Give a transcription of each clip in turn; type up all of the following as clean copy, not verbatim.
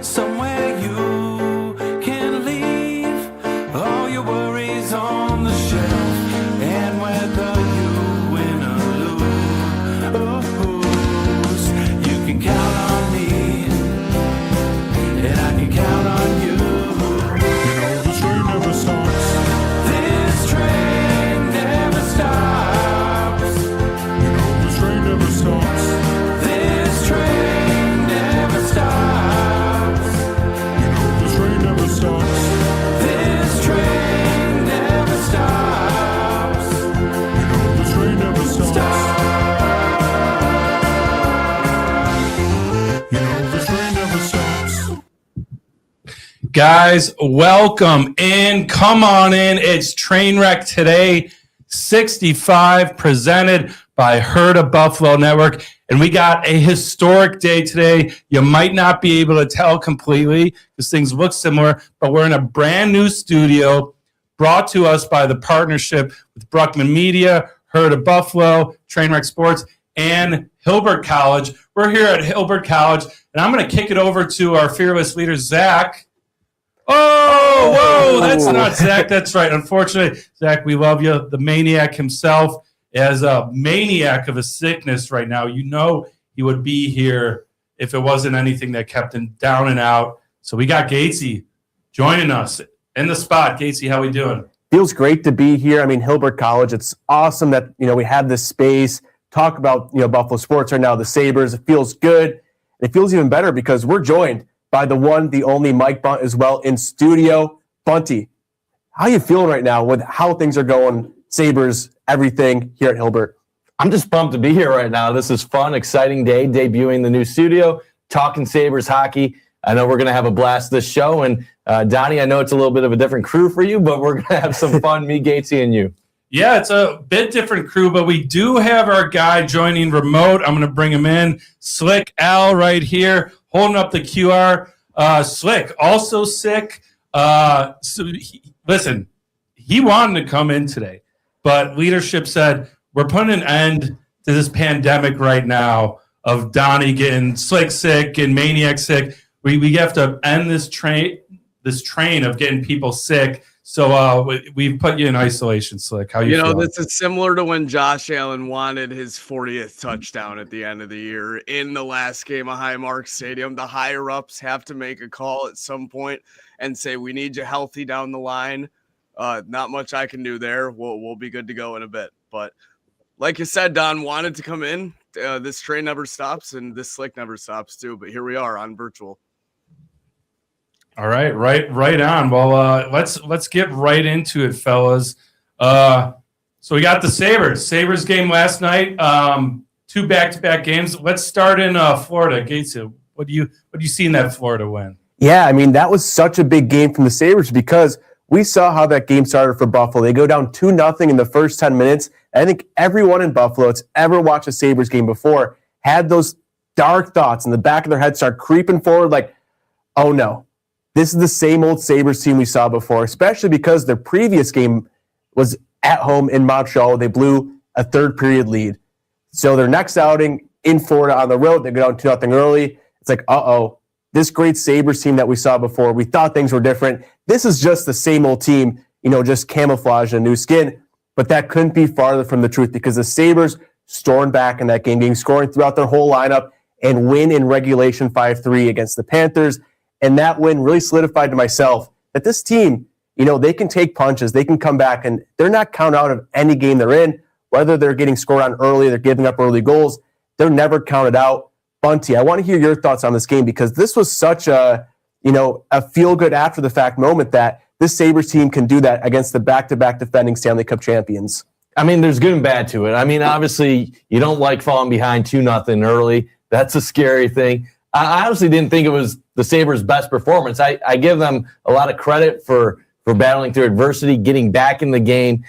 Somewhere you can leave all your worries on the shelf, and whether you win or lose, you can count on me, and I can count on you. You know this train never stops. This train never stops. You know this train never stops. This train never stops. Guys, welcome in. Come on in. It's Trainwreck today, 65, presented by Herd of Buffalo Network. And we got a historic day today. You might not be able to tell completely because things look similar, but we're in a brand new studio brought to us by the partnership with Bruckman Media, Herd of Buffalo, Trainwreck Sports, and Hilbert College. We're here at Hilbert College, and I'm going to kick it over to our fearless leader, Zach. Oh, whoa, that's not Zach. That's right. Unfortunately, Zach, we love you. The maniac himself, as a maniac of a sickness right now. You know he would be here if it wasn't anything that kept him down and out. So we got Gatesy joining us in the spot. Gatesy, how we doing? Feels great to be here. I mean, Hilbert College, it's awesome that, we have this space, talk about, Buffalo sports right now, the Sabres. It feels good. It feels even better because we're joined by the one, the only Mike Bunt as well in studio. Bunty, how you feeling right now with how things are going, Sabres, everything here at Hilbert? I'm just pumped to be here right now. This is fun, exciting day, debuting the new studio, talking Sabres hockey. I know we're going to have a blast this show. And Donnie, I know it's a little bit of a different crew for you, but we're going to have some fun, me, Gatesy, and you. Yeah, it's a bit different crew, but we do have our guy joining remote. I'm going to bring him in. Slick Al right here, holding up the QR. Slick, also sick. Listen, he wanted to come in today, but leadership said, we're putting an end to this pandemic right now of Donnie getting Slick sick and Maniac sick. We have to end this train of getting people sick. So we've put you in isolation, Slick. How you feeling? This is similar to when Josh Allen wanted his 40th touchdown at the end of the year in the last game of Highmark Stadium. The higher-ups have to make a call at some point and say, we need you healthy down the line. Not much I can do there. We'll be good to go in a bit. But like you said, Don wanted to come in. This train never stops, and this Slick never stops too. But here we are on virtual. All right, right on. Well, let's get right into it, fellas. So we got the Sabres game last night. 2 back-to-back games. Let's start in Florida. Gates, what do you see in that Florida win? Yeah, I mean, that was such a big game from the Sabres because we saw how that game started for Buffalo. They go down 2-0 in the first 10 minutes. I think everyone in Buffalo that's ever watched a Sabres game before had those dark thoughts in the back of their head start creeping forward like, oh no, this is the same old Sabres team we saw before, especially because their previous game was at home in Montreal. They blew a third period lead. So their next outing in Florida on the road, they go down 2-0 early. It's like, this great Sabres team that we saw before, we thought things were different. This is just the same old team, just camouflage and new skin. But that couldn't be farther from the truth because the Sabres stormed back in that game, scoring throughout their whole lineup and win in regulation 5-3 against the Panthers. And that win really solidified to myself that this team, they can take punches, they can come back, and they're not counted out of any game they're in. Whether they're getting scored on early, they're giving up early goals, they're never counted out. Bunty, I want to hear your thoughts on this game because this was such a feel-good after-the-fact moment that this Sabres team can do that against the back-to-back defending Stanley Cup champions. I mean, there's good and bad to it. I mean, obviously, you don't like falling behind 2-0 early. That's a scary thing. I honestly didn't think it was the Sabres' best performance. I give them a lot of credit for battling through adversity, getting back in the game,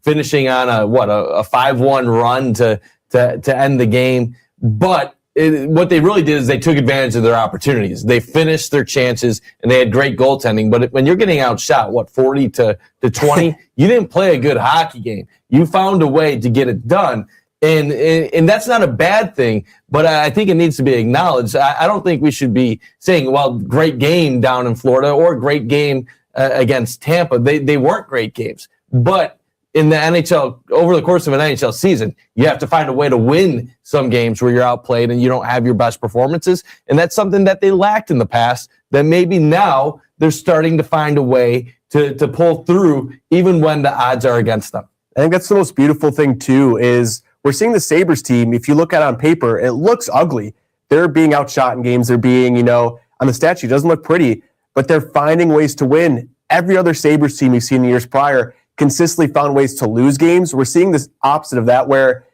finishing on a 5-1 run to end the game. But what they really did is they took advantage of their opportunities. They finished their chances, and they had great goaltending. But when you're getting outshot, 40 to 20, you didn't play a good hockey game. You found a way to get it done. And that's not a bad thing, but I think it needs to be acknowledged. I don't think we should be saying, well, great game down in Florida or great game against Tampa. They weren't great games. But in the NHL, over the course of an NHL season, you have to find a way to win some games where you're outplayed and you don't have your best performances. And that's something that they lacked in the past that maybe now they're starting to find a way to pull through even when the odds are against them. I think that's the most beautiful thing, too, is we're seeing the Sabres team, if you look at it on paper, it looks ugly. They're being outshot in games. They're being, on the stat sheet, it doesn't look pretty, but they're finding ways to win. Every other Sabres team we've seen in years prior consistently found ways to lose games. We're seeing this opposite of that where,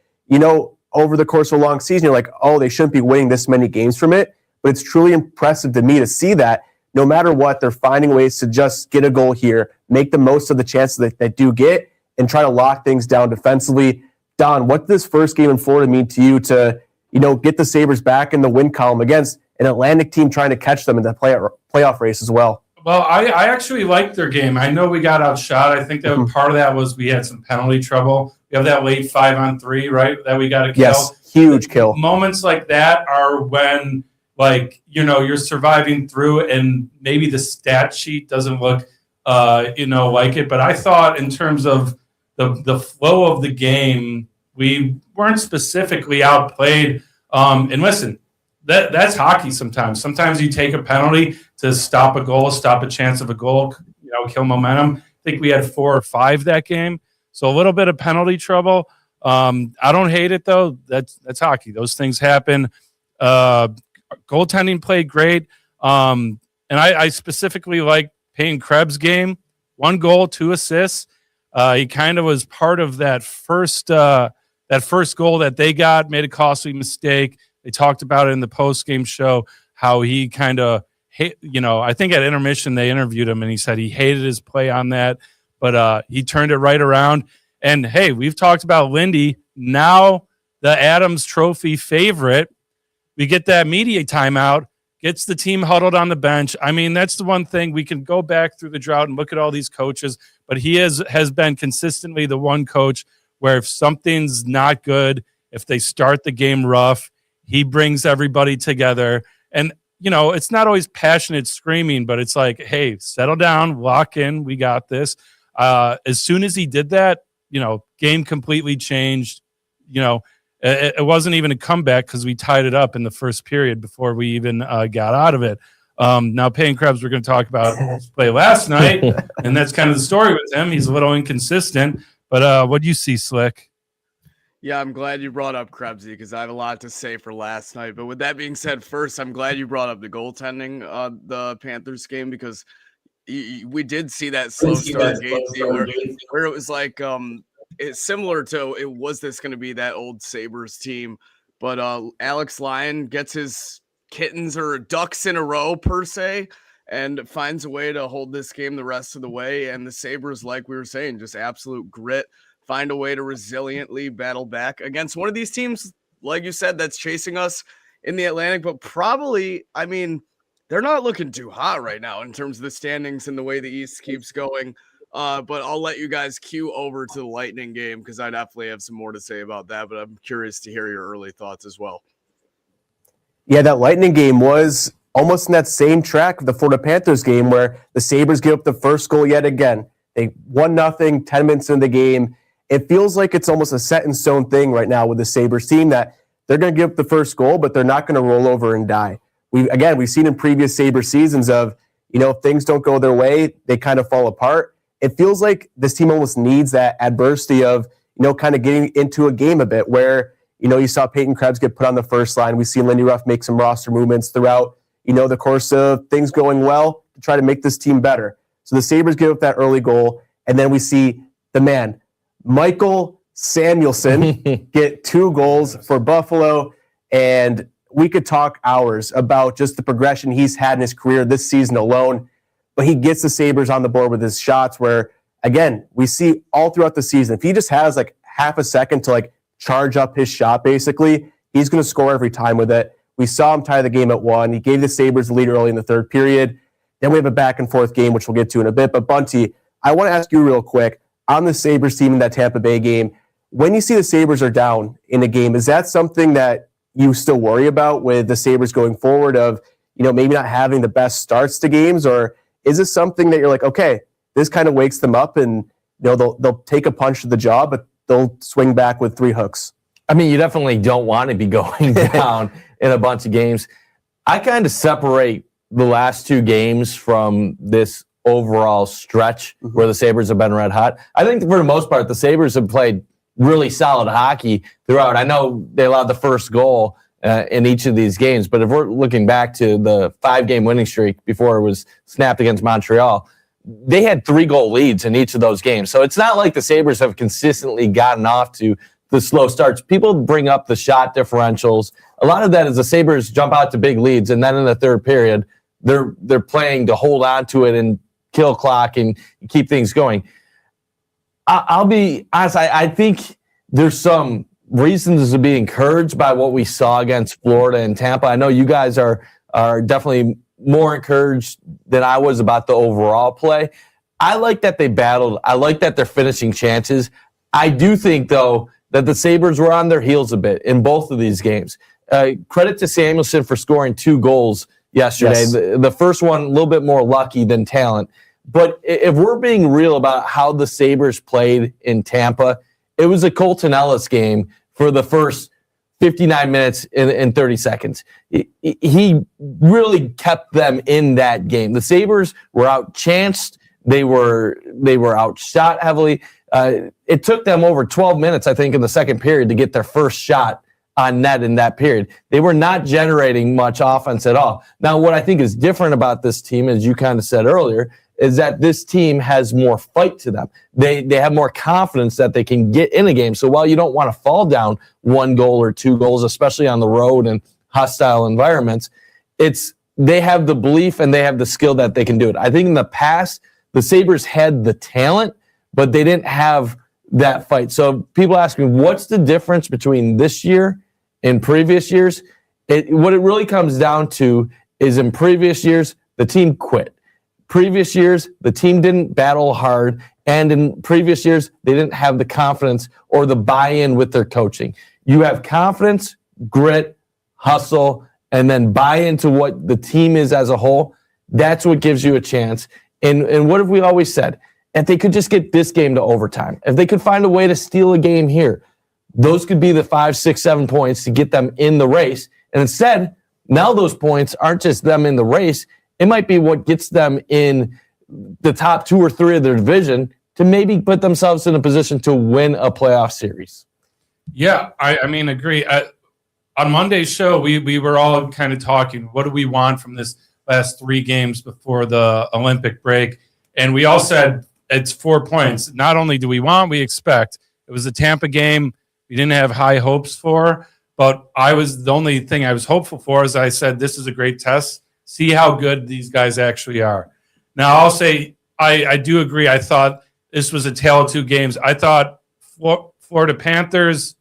over the course of a long season, you're like, they shouldn't be winning this many games from it. But it's truly impressive to me to see that no matter what, they're finding ways to just get a goal here, make the most of the chances that they do get, and try to lock things down defensively. Don, what did this first game in Florida mean to you to, get the Sabres back in the win column against an Atlantic team trying to catch them in the playoff race as well? Well, I actually liked their game. I know we got outshot. I think that part of that was we had some penalty trouble. We have that late 5-on-3, right, that we got to kill. Yes, huge kill. Moments like that are when, you're surviving through and maybe the stat sheet doesn't look, like it. But I thought in terms of the flow of the game, we weren't specifically outplayed. And listen, that's hockey sometimes. Sometimes you take a penalty to stop a goal, stop a chance of a goal, kill momentum. I think we had 4 or 5 that game. So a little bit of penalty trouble. I don't hate it, though. That's hockey. Those things happen. Goaltending played great. And I specifically like Payne Krebs' game. 1 goal, 2 assists. He kind of was part of that first goal that they got, made a costly mistake. They talked about it in the post-game show, how he kind of, I think at intermission they interviewed him, and he said he hated his play on that, but he turned it right around. And, hey, we've talked about Lindy, now the Adams Trophy favorite. We get that media timeout, gets the team huddled on the bench. I mean, that's the one thing. We can go back through the drought and look at all these coaches, but he has been consistently the one coach where if something's not good, if they start the game rough, he brings everybody together. And, it's not always passionate screaming, but it's like, hey, settle down, lock in, we got this. As soon as he did that, game completely changed. It wasn't even a comeback because we tied it up in the first period before we even got out of it. Now, Payne Krebs, we're going to talk about his play last night, and that's kind of the story with him. He's a little inconsistent, but what do you see, Slick? Yeah, I'm glad you brought up Krebsy because I have a lot to say for last night. But with that being said, first, I'm glad you brought up the goaltending, the Panthers game, because we did see that slow start where it was like it's similar to was this going to be that old Sabres team? But Alex Lyon gets his kittens or ducks in a row per se and finds a way to hold this game the rest of the way. And the Sabres, like we were saying, just absolute grit. Find a way to resiliently battle back against one of these teams, like you said, that's chasing us in the Atlantic. But probably, I mean, they're not looking too hot right now in terms of the standings and the way the East keeps going. But I'll let you guys cue over to the Lightning game because I definitely have some more to say about that. But I'm curious to hear your early thoughts as well. Yeah, that Lightning game was almost in that same track of the Florida Panthers game where the Sabres give up the first goal yet again. They 1-0, 10 minutes into the game. It feels like it's almost a set in stone thing right now with the Sabres team that they're going to give up the first goal, but they're not going to roll over and die. We've seen in previous Sabres seasons of, if things don't go their way, they kind of fall apart. It feels like this team almost needs that adversity of, kind of getting into a game a bit where, you saw Peyton Krebs get put on the first line. We've seen Lindy Ruff make some roster movements throughout, the course of things going well to try to make this team better. So the Sabres give up that early goal, and then we see the man, Michael Samuelsson, get 2 goals for Buffalo, and we could talk hours about just the progression he's had in his career this season alone, but he gets the Sabres on the board with his shots where, again, we see all throughout the season, if he just has like half a second to like charge up his shot, basically, he's going to score every time with it. We saw him tie the game at 1. He gave the Sabres the lead early in the third period. Then we have a back and forth game, which we'll get to in a bit. But Bunty, I want to ask you real quick, on the Sabres team in that Tampa Bay game, when you see the Sabres are down in a game, is that something that you still worry about with the Sabres going forward of, maybe not having the best starts to games? Or is this something that you're like, okay, this kind of wakes them up and they'll take a punch to the jaw, but they'll swing back with 3 hooks? I mean, you definitely don't want to be going down in a bunch of games. I kind of separate the last 2 games from this overall stretch where the Sabres have been red hot. I think for the most part, the Sabres have played really solid hockey throughout. I know they allowed the first goal in each of these games, but if we're looking back to the 5-game winning streak before it was snapped against Montreal, they had 3-goal leads in each of those games. So it's not like the Sabres have consistently gotten off to the slow starts. People bring up the shot differentials. A lot of that is the Sabres jump out to big leads, and then in the third period, they're playing to hold on to it and kill clock and keep things going. I'll be honest, I think there's some reasons to be encouraged by what we saw against Florida and Tampa. I know you guys are definitely more encouraged than I was about the overall play. I like that they battled. I like that they're finishing chances. I do think, though, that the Sabres were on their heels a bit in both of these games. Credit to Samuelsson for scoring 2 goals yesterday. Yes. The first one, a little bit more lucky than talent. But if we're being real about how the Sabres played in Tampa, it was a Colton Ellis game for the first 59 minutes and 30 seconds. He really kept them in that game. The Sabres were outchanced. They were outshot heavily. It took them over 12 minutes, I think, in the second period to get their first shot on net in that period. They were not generating much offense at all. Now, what I think is different about this team, as you kind of said earlier, is that this team has more fight to them. They have more confidence that they can get in a game. So while you don't want to fall down 1 goal or 2 goals, especially on the road and hostile environments, they have the belief and they have the skill that they can do it. I think in the past, the Sabres had the talent, but they didn't have that fight. So people ask me, what's the difference between this year and previous years? What it really comes down to is in previous years, the team quit. Previous years, the team didn't battle hard, and in previous years, they didn't have the confidence or the buy-in with their coaching. You have confidence, grit, hustle, and then buy into what the team is as a whole. That's what gives you a chance. And what have we always said? If they could just get this game to overtime, if they could find a way to steal a game here, those could be the 5, 6, 7 points to get them in the race. And instead, now those points aren't just them in the race. It might be what gets them in the top 2 or 3 of their division to maybe put themselves in a position to win a playoff series. Yeah, I mean, agree. On Monday's show, we were all kind of talking, what do we want from this last 3 games before the Olympic break? And we all said it's 4 points. Not only do we want, we expect. It was a Tampa game we didn't have high hopes for, but the only thing I was hopeful for is I said this is a great test. See how good these guys actually are. Now, I'll say I do agree. I thought this was a tale of 2 games. I thought Florida Panthers,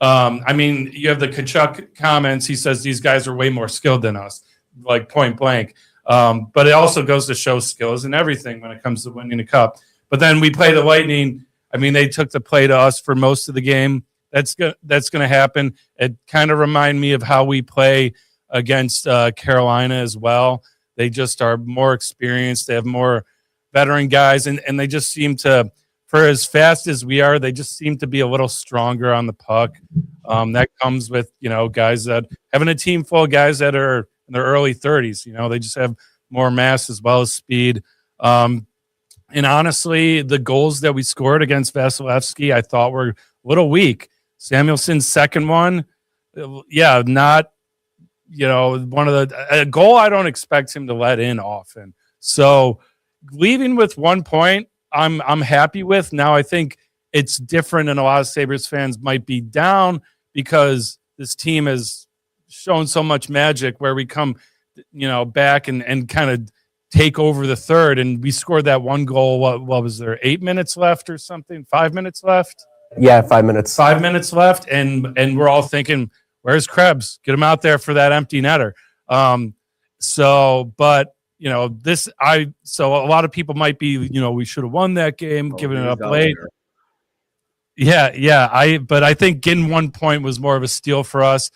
I mean, you have the Kachuk comments. He says these guys are way more skilled than us. like point blank. But it also goes to show skills and everything when it comes to winning a cup. But then we play the Lightning. I mean, they took the play to us for most of the game. That's going to happen. It kind of remind me of how we play against Carolina as well. They just are more experienced. They have more veteran guys, and they just seem to, for as fast as we are, they just seem to be a little stronger on the puck. That comes with, guys that having a team full of guys that are in their early 30s. They just have more mass as well as speed. And honestly, the goals that we scored against Vasilevsky, I thought were a little weak. Samuelson's second one, not, one of a goal I don't expect him to let in often. So leaving with 1 point, I'm happy with. Now I think it's different, and a lot of Sabres fans might be down because this team has shown so much magic where we come, back and kind of take over the third, and we scored that one goal. What was there? 8 minutes left or something? 5 minutes left? Yeah, 5 minutes. 5 minutes left, and we're all thinking, where's Krebs? Get him out there for that empty netter. So a lot of people might be, we should have won that game, giving it up late. But I think getting 1 point was more of a steal for us.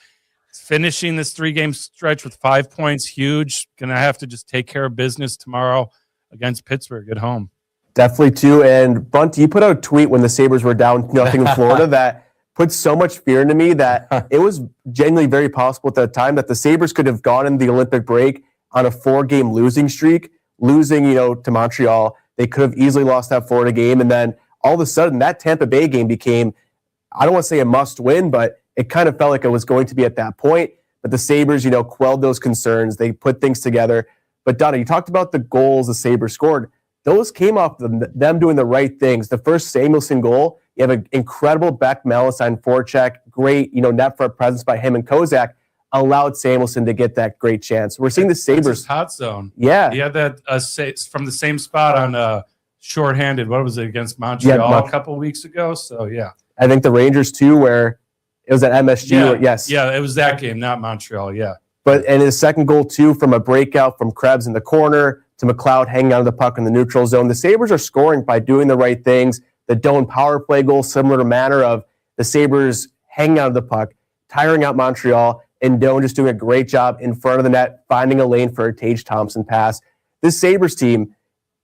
Finishing this 3-game stretch with 5 points, huge. Gonna have to just take care of business tomorrow against Pittsburgh at home. Definitely too. And Bunty, you put out a tweet when the Sabres were down nothing in Florida that put so much fear into me that it was genuinely very possible at that time that the Sabres could have gone in the Olympic break on a 4-game losing streak, losing, to Montreal. They could have easily lost that Florida game. And then all of a sudden that Tampa Bay game became, I don't want to say a must win, but it kind of felt like it was going to be at that point. But the Sabres, quelled those concerns. They put things together. But Donna, you talked about the goals the Sabres scored. Those came off them doing the right things. The first Samuelson goal, you have an incredible Beck Malensine forecheck, great, net front presence by him and Kozak, allowed Samuelson to get that great chance. We're seeing the Sabres hot zone. Yeah, he had that from the same spot on shorthanded. What was it against Montreal a couple weeks ago? So yeah, I think the Rangers too, where it was at MSG. Yeah, it was that game, not Montreal. Yeah, and his second goal too, from a breakout from Krebs in the corner to McLeod hanging out of the puck in the neutral zone. The Sabres are scoring by doing the right things. The Doan power play goal, similar to manner of the Sabres hanging out of the puck, tiring out Montreal, and Doan just doing a great job in front of the net, finding a lane for a Tage Thompson pass. This Sabres team,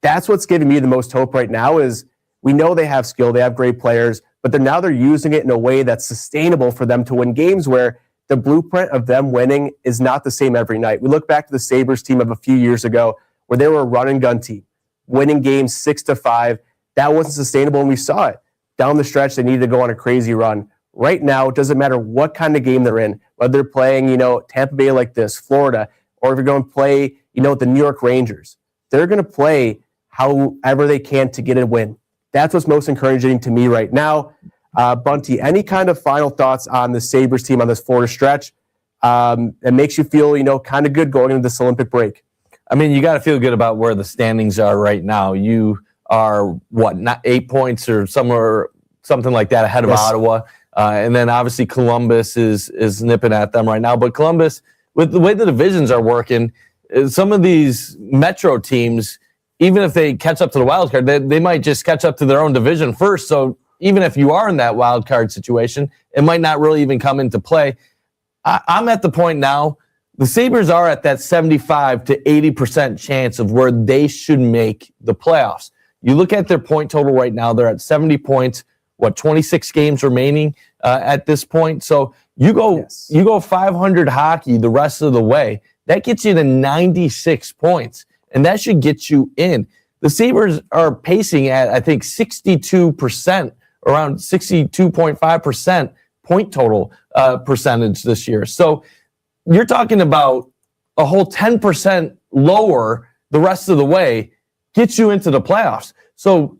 that's what's giving me the most hope right now is we know they have skill, they have great players, but they're using it in a way that's sustainable for them to win games where the blueprint of them winning is not the same every night. We look back to the Sabres team of a few years ago where they were a run and gun team, winning games 6-5. That wasn't sustainable, and we saw it. Down the stretch, they needed to go on a crazy run. Right now, it doesn't matter what kind of game they're in, whether they're playing, Tampa Bay like this, Florida, or if you're going to play, the New York Rangers. They're going to play however they can to get a win. That's what's most encouraging to me right now. Bunty, any kind of final thoughts on the Sabres team on this Florida stretch that makes you feel, kind of good going into this Olympic break? I mean, you got to feel good about where the standings are right now. You are, not 8 points or something like that ahead of Ottawa. And then obviously Columbus is nipping at them right now. But Columbus, with the way the divisions are working, some of these Metro teams, even if they catch up to the wild card, they might just catch up to their own division first. So even if you are in that wild card situation, it might not really even come into play. I'm at the point now, the Sabres are at that 75 to 80% chance of where they should make the playoffs. You look at their point total right now, they're at 70 points, 26 games remaining at this point. So you go 500 hockey the rest of the way. That gets you to 96 points, and that should get you in. The Sabres are pacing at, I think, 62%, around 62.5% point total percentage this year. So you're talking about a whole 10% lower the rest of the way gets you into the playoffs. So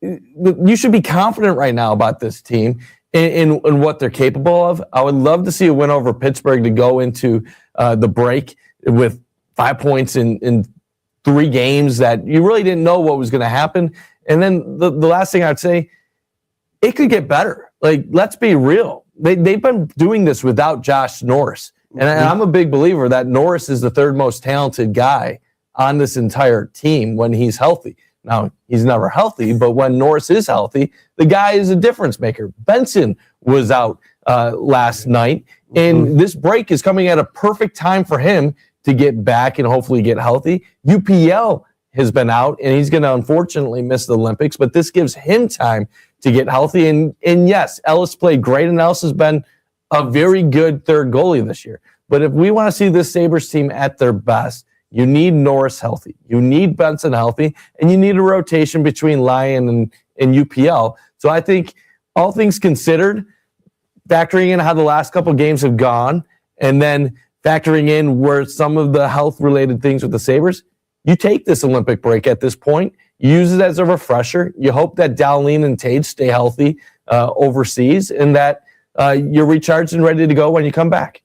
you should be confident right now about this team in what they're capable of. I would love to see a win over Pittsburgh to go into the break with 5 points in 3 games that you really didn't know what was going to happen. And then the last thing I'd say, it could get better. Like, let's be real. They've been doing this without Josh Norris. And I'm a big believer that Norris is the third most talented guy on this entire team when he's healthy. Now, he's never healthy, but when Norris is healthy, the guy is a difference maker. Benson was out last night, and this break is coming at a perfect time for him to get back and hopefully get healthy. UPL has been out, and he's going to unfortunately miss the Olympics, but this gives him time to get healthy. And yes, Ellis played great, and Ellis has been a very good third goalie this year. But if we want to see this Sabres team at their best, you need Norris healthy. You need Benson healthy, and you need a rotation between Lyon and UPL. So I think all things considered, factoring in how the last couple of games have gone, and then factoring in where some of the health-related things with the Sabres, you take this Olympic break at this point, use it as a refresher. You hope that Dowling and Tage stay healthy overseas, and that you're recharged and ready to go when you come back.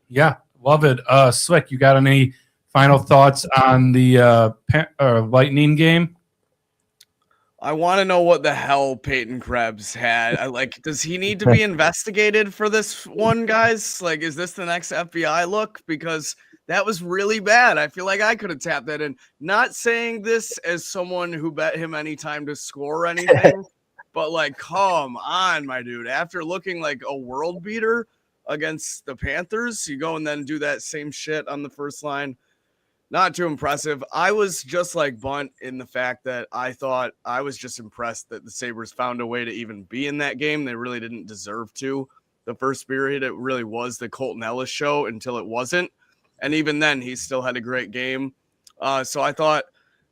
Yeah, love it. Slick, you got any final thoughts on the Lightning game? I want to know what the hell Peyton Krebs had. Does he need to be investigated for this one, guys? Like, is this the next FBI look? Because that was really bad. I feel like I could have tapped that in. Not saying this as someone who bet him any time to score anything, but like, come on, my dude. After looking like a world beater against the Panthers, you go and then do that same shit on the first line. Not too impressive. I was just like Bunt in the fact that I thought I was just impressed that the Sabres found a way to even be in that game. They really didn't deserve to. The first period, it really was the Colton Ellis show until it wasn't. And even then, he still had a great game. So I thought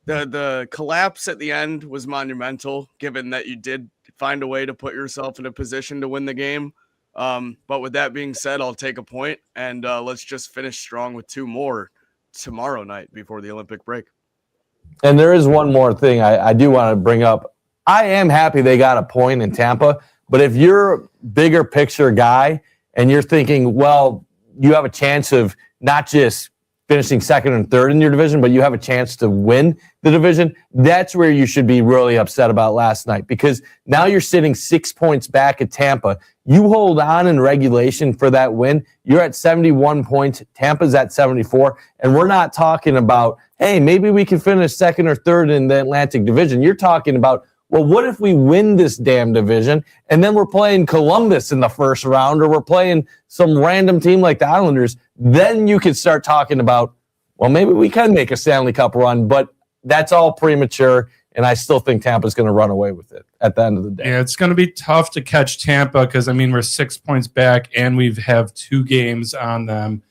the collapse at the end was monumental, given that you did find a way to put yourself in a position to win the game. But with that being said, I'll take a point, and let's just finish strong with 2 more tomorrow night before the Olympic break. And there is one more thing I do want to bring up. I am happy they got a point in Tampa, but if you're a bigger picture guy and you're thinking, well, you have a chance of not just finishing second and third in your division, but you have a chance to win the division, that's where you should be really upset about last night, because now you're sitting 6 points back at Tampa. You hold on in regulation for that win. You're at 71 points. Tampa's at 74. And we're not talking about, hey, maybe we can finish second or third in the Atlantic Division. You're talking about, well, what if we win this damn division and then we're playing Columbus in the first round, or we're playing some random team like the Islanders? Then you could start talking about, well, maybe we can make a Stanley Cup run, but that's all premature. And I still think Tampa's going to run away with it at the end of the day. Yeah, it's going to be tough to catch Tampa because, I mean, we're 6 points back and we have 2 games on them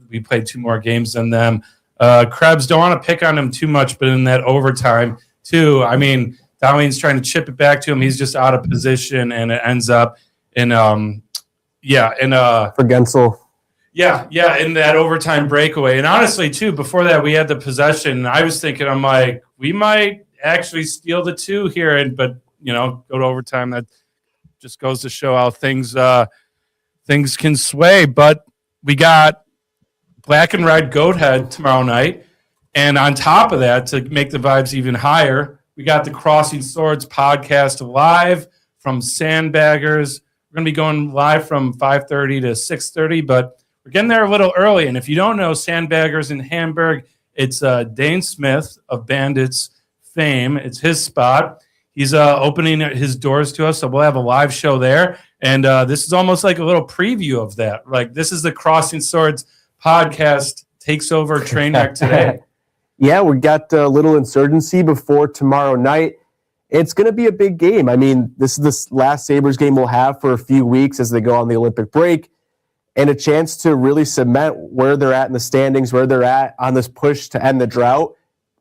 we played 2 more games than them. Krebs, don't want to pick on him too much, but in that overtime, too, I mean, Dowling's trying to chip it back to him. He's just out of position, and it ends up in, for Gensel. Yeah, in that overtime breakaway. And honestly, too, before that, we had the possession. I was thinking, I'm like, we might actually steal the 2 here, but go to overtime. That just goes to show how things can sway. But we got Black and Red Goat Head tomorrow night, and on top of that, to make the vibes even higher, we got the Crossing Swords podcast live from Sandbaggers. We're going to be going live from 5:30 to 6:30, but we're getting there a little early. And if you don't know Sandbaggers in Hamburg, it's Dane Smith of Bandits fame. It's his spot. He's opening his doors to us, so we'll have a live show there. And this is almost like a little preview of that. Like, this is the Crossing Swords podcast takes over Trainwreck today. Yeah, we got a little insurgency before tomorrow night. It's going to be a big game. I mean, this is the last Sabres game we'll have for a few weeks as they go on the Olympic break, and a chance to really cement where they're at in the standings, where they're at on this push to end the drought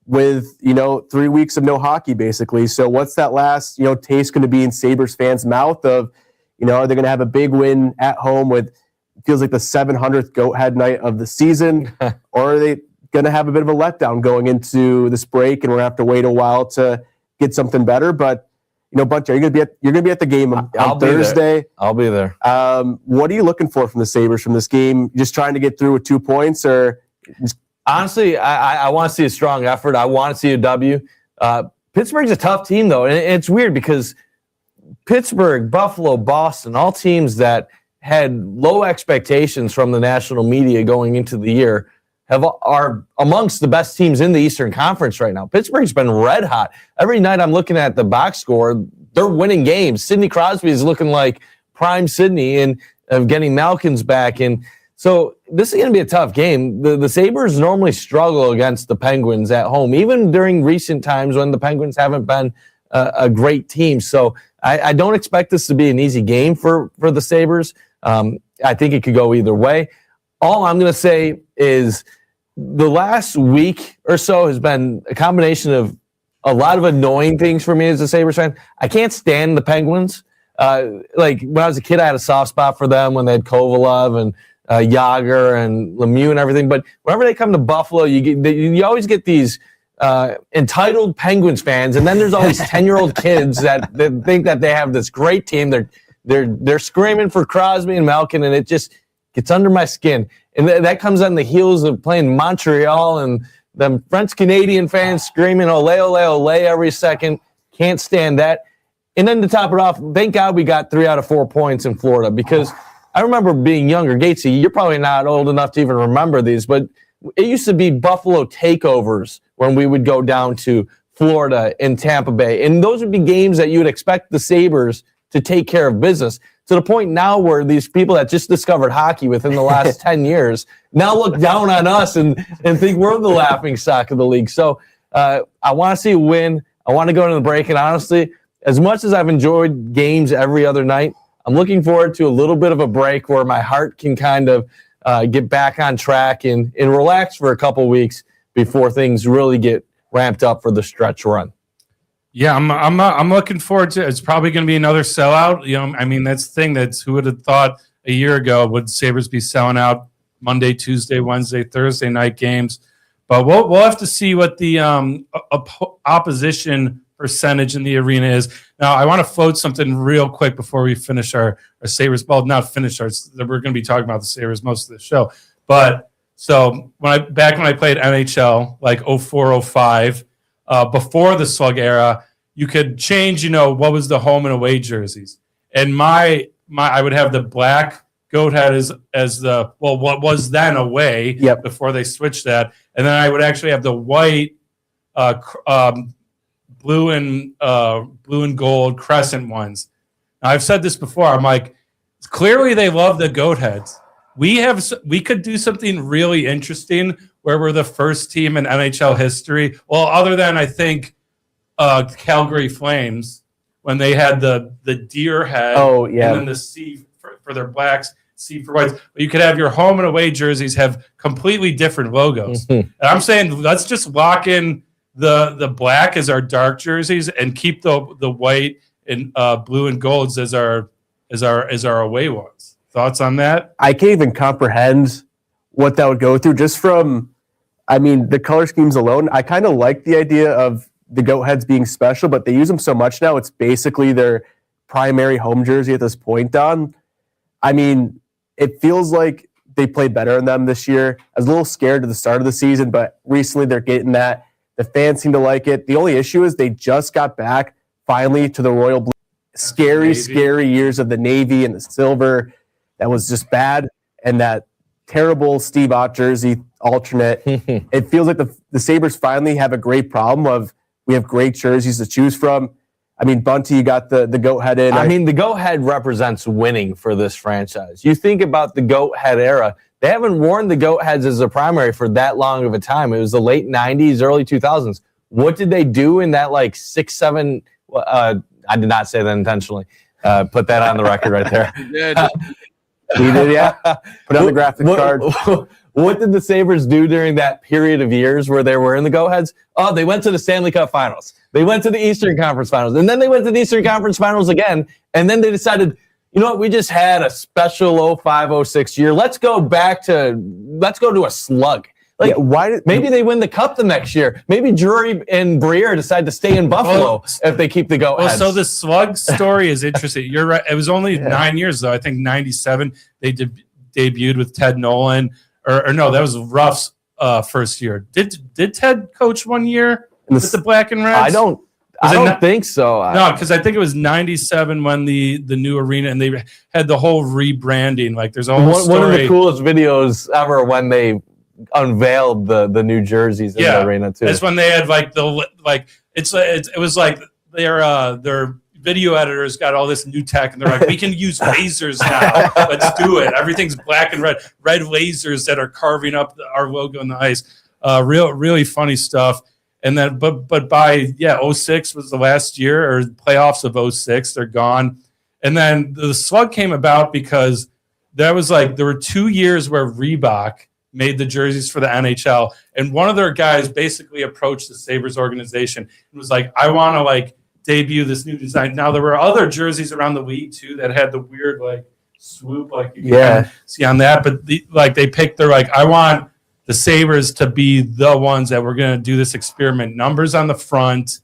with, 3 weeks of no hockey, basically. So what's that last, taste going to be in Sabres fans' mouth of, are they going to have a big win at home with, feels like the 700th goat head night of the season, or are they going to have a bit of a letdown going into this break, and we're going to have to wait a while to get something better? But Bunch, you're going to be at the game on Thursday. I'll be there. What are you looking for from the Sabres from this game? Just trying to get through with 2 points, or honestly, I want to see a strong effort. I want to see a W. Pittsburgh's a tough team, though, and it's weird because Pittsburgh, Buffalo, Boston, all teams that had low expectations from the national media going into the year are amongst the best teams in the Eastern Conference right now. Pittsburgh's been red hot. Every night I'm looking at the box score, they're winning games. Sidney Crosby is looking like prime Sidney and of getting Malkin's back. And so this is going to be a tough game. The Sabres normally struggle against the Penguins at home, even during recent times when the Penguins haven't been a great team. So I don't expect this to be an easy game for the Sabres. I think it could go either way. All I'm going to say is the last week or so has been a combination of a lot of annoying things for me as a Sabres fan. I can't stand the Penguins. Like when I was a kid, I had a soft spot for them when they had Kovalov and Yager and Lemieux and everything. But whenever they come to Buffalo, you always get these entitled Penguins fans, and then there's all these 10-year-old kids that think that they have this great team. They're screaming for Crosby and Malkin, and it just gets under my skin. And that comes on the heels of playing Montreal and them French-Canadian fans screaming ole, ole, ole every second. Can't stand that. And then to top it off, thank God we got 3 out of 4 points in Florida, because I remember being younger. Gatesy, you're probably not old enough to even remember these, but it used to be Buffalo takeovers when we would go down to Florida and Tampa Bay. And those would be games that you would expect the Sabres to take care of business, to the point now where these people that just discovered hockey within the last 10 years now look down on us and think we're the laughing stock of the league. So I want to see a win. I want to go into the break. And honestly, as much as I've enjoyed games every other night, I'm looking forward to a little bit of a break where my heart can kind of get back on track and relax for a couple weeks before things really get ramped up for the stretch run. Yeah, I'm looking forward to it. It's probably going to be another sellout. You know, I mean, that's the thing. That's who would have thought a year ago would Sabres be selling out Monday, Tuesday, Wednesday, Thursday night games. But we'll have to see what the opposition percentage in the arena is. Now, I want to float something real quick before we finish our Sabres. Well, not finish ours. We're going to be talking about the Sabres most of the show. But so back when I played NHL, like 04, 05, before the Slug era, you could change, what was the home and away jerseys. And my I would have the black goat head as the, what was then away before they switched that. And then I would actually have the white, blue and gold crescent ones. Now, I've said this before. I'm like, clearly they love the goat heads. We could do something really interesting where we're the first team in NHL history. Well, other than I think Calgary Flames when they had the deer head. Oh yeah, and then the C for their blacks, C for whites. But you could have your home and away jerseys have completely different logos. And I'm saying let's just lock in the black as our dark jerseys and keep the white and blue and golds as our away ones. Thoughts on that? I can't even comprehend what that would go through just from, the color schemes alone. I kind of like the idea of the goat heads being special, but they use them so much now. It's basically their primary home jersey at this point, Don. It feels like they played better in them this year. I was a little scared at the start of the season, but recently they're getting that. The fans seem to like it. The only issue is they just got back finally to the royal blue. Scary years of the navy and the silver. That was just bad. And that terrible Steve Ott jersey alternate. It feels like the Sabres finally have a great problem of we have great jerseys to choose from. Bunty, you got the goat head in. The goat head represents winning for this franchise. You think about the goat head era. They haven't worn the goat heads as a primary for that long of a time. It was the late 90s, early 2000s. What did they do in that 6, 7? I did not say that intentionally. Put that on the record right there. We did, yeah. Put on the graphic card. What did the Sabres do during that period of years where they were in the goat heads? Oh, they went to the Stanley Cup Finals. They went to the Eastern Conference Finals. And then they went to the Eastern Conference Finals again. And then they decided, you know what, we just had a special 05, 06 year. Let's go to a slug. Maybe they win the cup the next year. Maybe Drury and Briere decide to stay in Buffalo if they keep the goat heads. So the slug story is interesting. You're right. It was only 9 years, though. I think 97, they debuted with Ted Nolan. Or no, that was Ruff's first year. Did Ted coach 1 year with the Black and Reds? I don't think so. No, because I think it was 97 when the new arena, and they had the whole rebranding. Like there's a whole story. One of the coolest videos ever when they unveiled the new jerseys in the arena too. That's when they had like it was like their video editors got all this new tech, and they're like, we can use lasers now. Let's do it. Everything's black and red lasers that are carving up our logo in the ice. Really funny stuff. And then, but by 06 was the last year, or playoffs of 06, they're gone. And then the slug came about because there were 2 years where Reebok made the jerseys for the NHL, and one of their guys basically approached the Sabres organization and was like, I want to like debut this new design. Now there were other jerseys around the league too that had the weird like swoop, like you can see on that, but they picked, they're like, I want the Sabres to be the ones that we're going to do this experiment. Numbers on the front,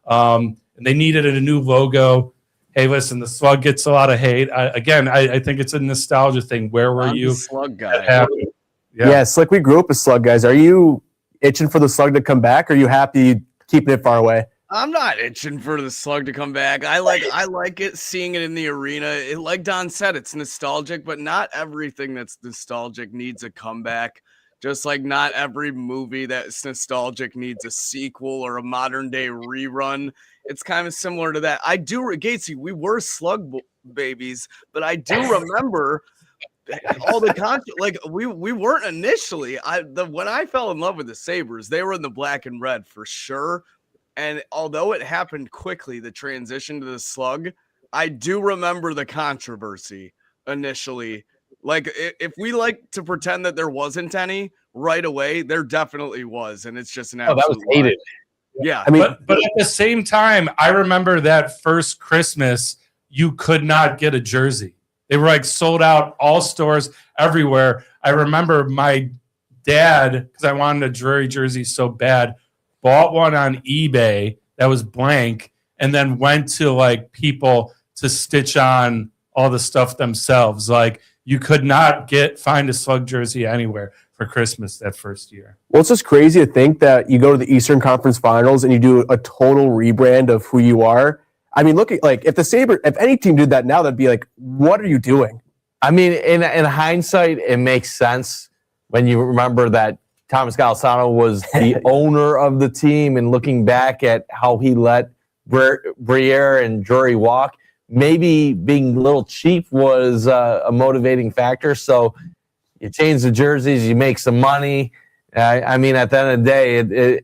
and they needed a new logo. Hey, listen, the slug gets a lot of hate. I think it's a nostalgia thing. Where were you? The slug guy. Yeah, Slick, we grew up as slug guys. Are you itching for the slug to come back, or are you happy keeping it far away? I'm not itching for the slug to come back. I like it, seeing it in the arena. Like Don said, it's nostalgic, but not everything that's nostalgic needs a comeback. Just like not every movie that's nostalgic needs a sequel or a modern day rerun. It's kind of similar to that. Gatesy, we were slug babies, but I do remember all the content. Like we weren't initially. When I fell in love with the Sabres, they were in the black and red for sure. And although it happened quickly, the transition to the slug, I do remember the controversy initially. Like, if we like to pretend that there wasn't any right away, there definitely was. And it's just an absolute that was hated. Yeah. I mean, but at the same time, I remember that first Christmas, you could not get a jersey. They were like sold out, all stores everywhere. I remember my dad, because I wanted a Drury jersey so bad, bought one on eBay that was blank, and then went to like people to stitch on all the stuff themselves. Like you could not find a slug jersey anywhere for Christmas that first year. Well, it's just crazy to think that you go to the Eastern Conference Finals and you do a total rebrand of who you are. I mean, look at like if any team did that now, that'd be like, what are you doing? I mean, in hindsight, it makes sense when you remember that Thomas Golisano was the owner of the team, and looking back at how he let Briere and Drury walk, maybe being a little cheap was a motivating factor. So you change the jerseys, you make some money. I mean, at the end of the day,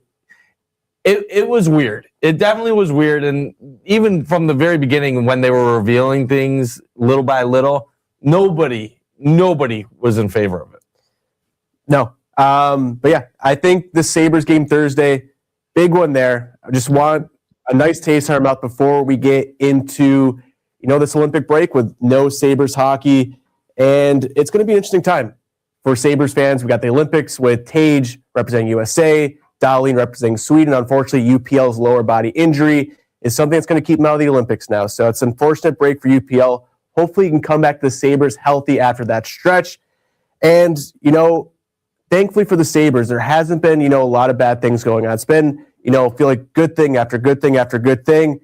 it was weird. It definitely was weird. And even from the very beginning, when they were revealing things little by little, nobody was in favor of it. No. But yeah, I think the Sabres game Thursday, big one there. I just want a nice taste in our mouth before we get into, this Olympic break with no Sabres hockey. And it's going to be an interesting time for Sabres fans. We got the Olympics with Tage representing USA, Dahlin representing Sweden. Unfortunately, UPL's lower body injury is something that's going to keep him out of the Olympics now. So it's an unfortunate break for UPL. Hopefully he can come back to the Sabres healthy after that stretch. And, thankfully for the Sabres, there hasn't been, a lot of bad things going on. It's been, feel like good thing after good thing after good thing.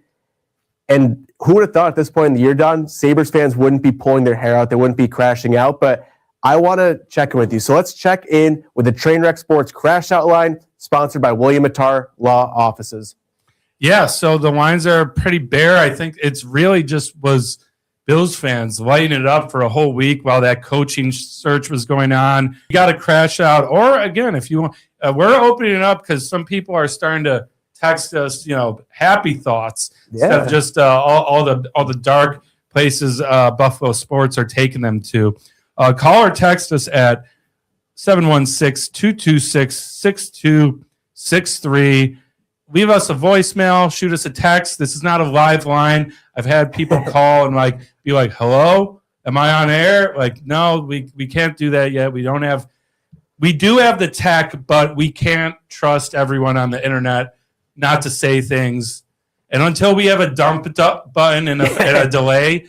And who would have thought at this point in the year, Don, Sabres fans wouldn't be pulling their hair out. They wouldn't be crashing out. But I want to check in with you. So let's check in with the Trainwreck Sports Crash Out Line, sponsored by William Attar Law Offices. Yeah, so the lines are pretty bare. I think it's really just was Bills fans lighting it up for a whole week while that coaching search was going on. You got to crash out. Or, again, if you want, we're opening it up because some people are starting to text us, happy thoughts instead of just all the dark places Buffalo sports are taking them to. Call or text us at 716-226-6263. Leave us a voicemail, shoot us a text. This is not a live line. I've had people call and be like, hello, am I on air? Like, no, we can't do that yet. We do have the tech, but we can't trust everyone on the internet not to say things. And until we have a dump button and a delay,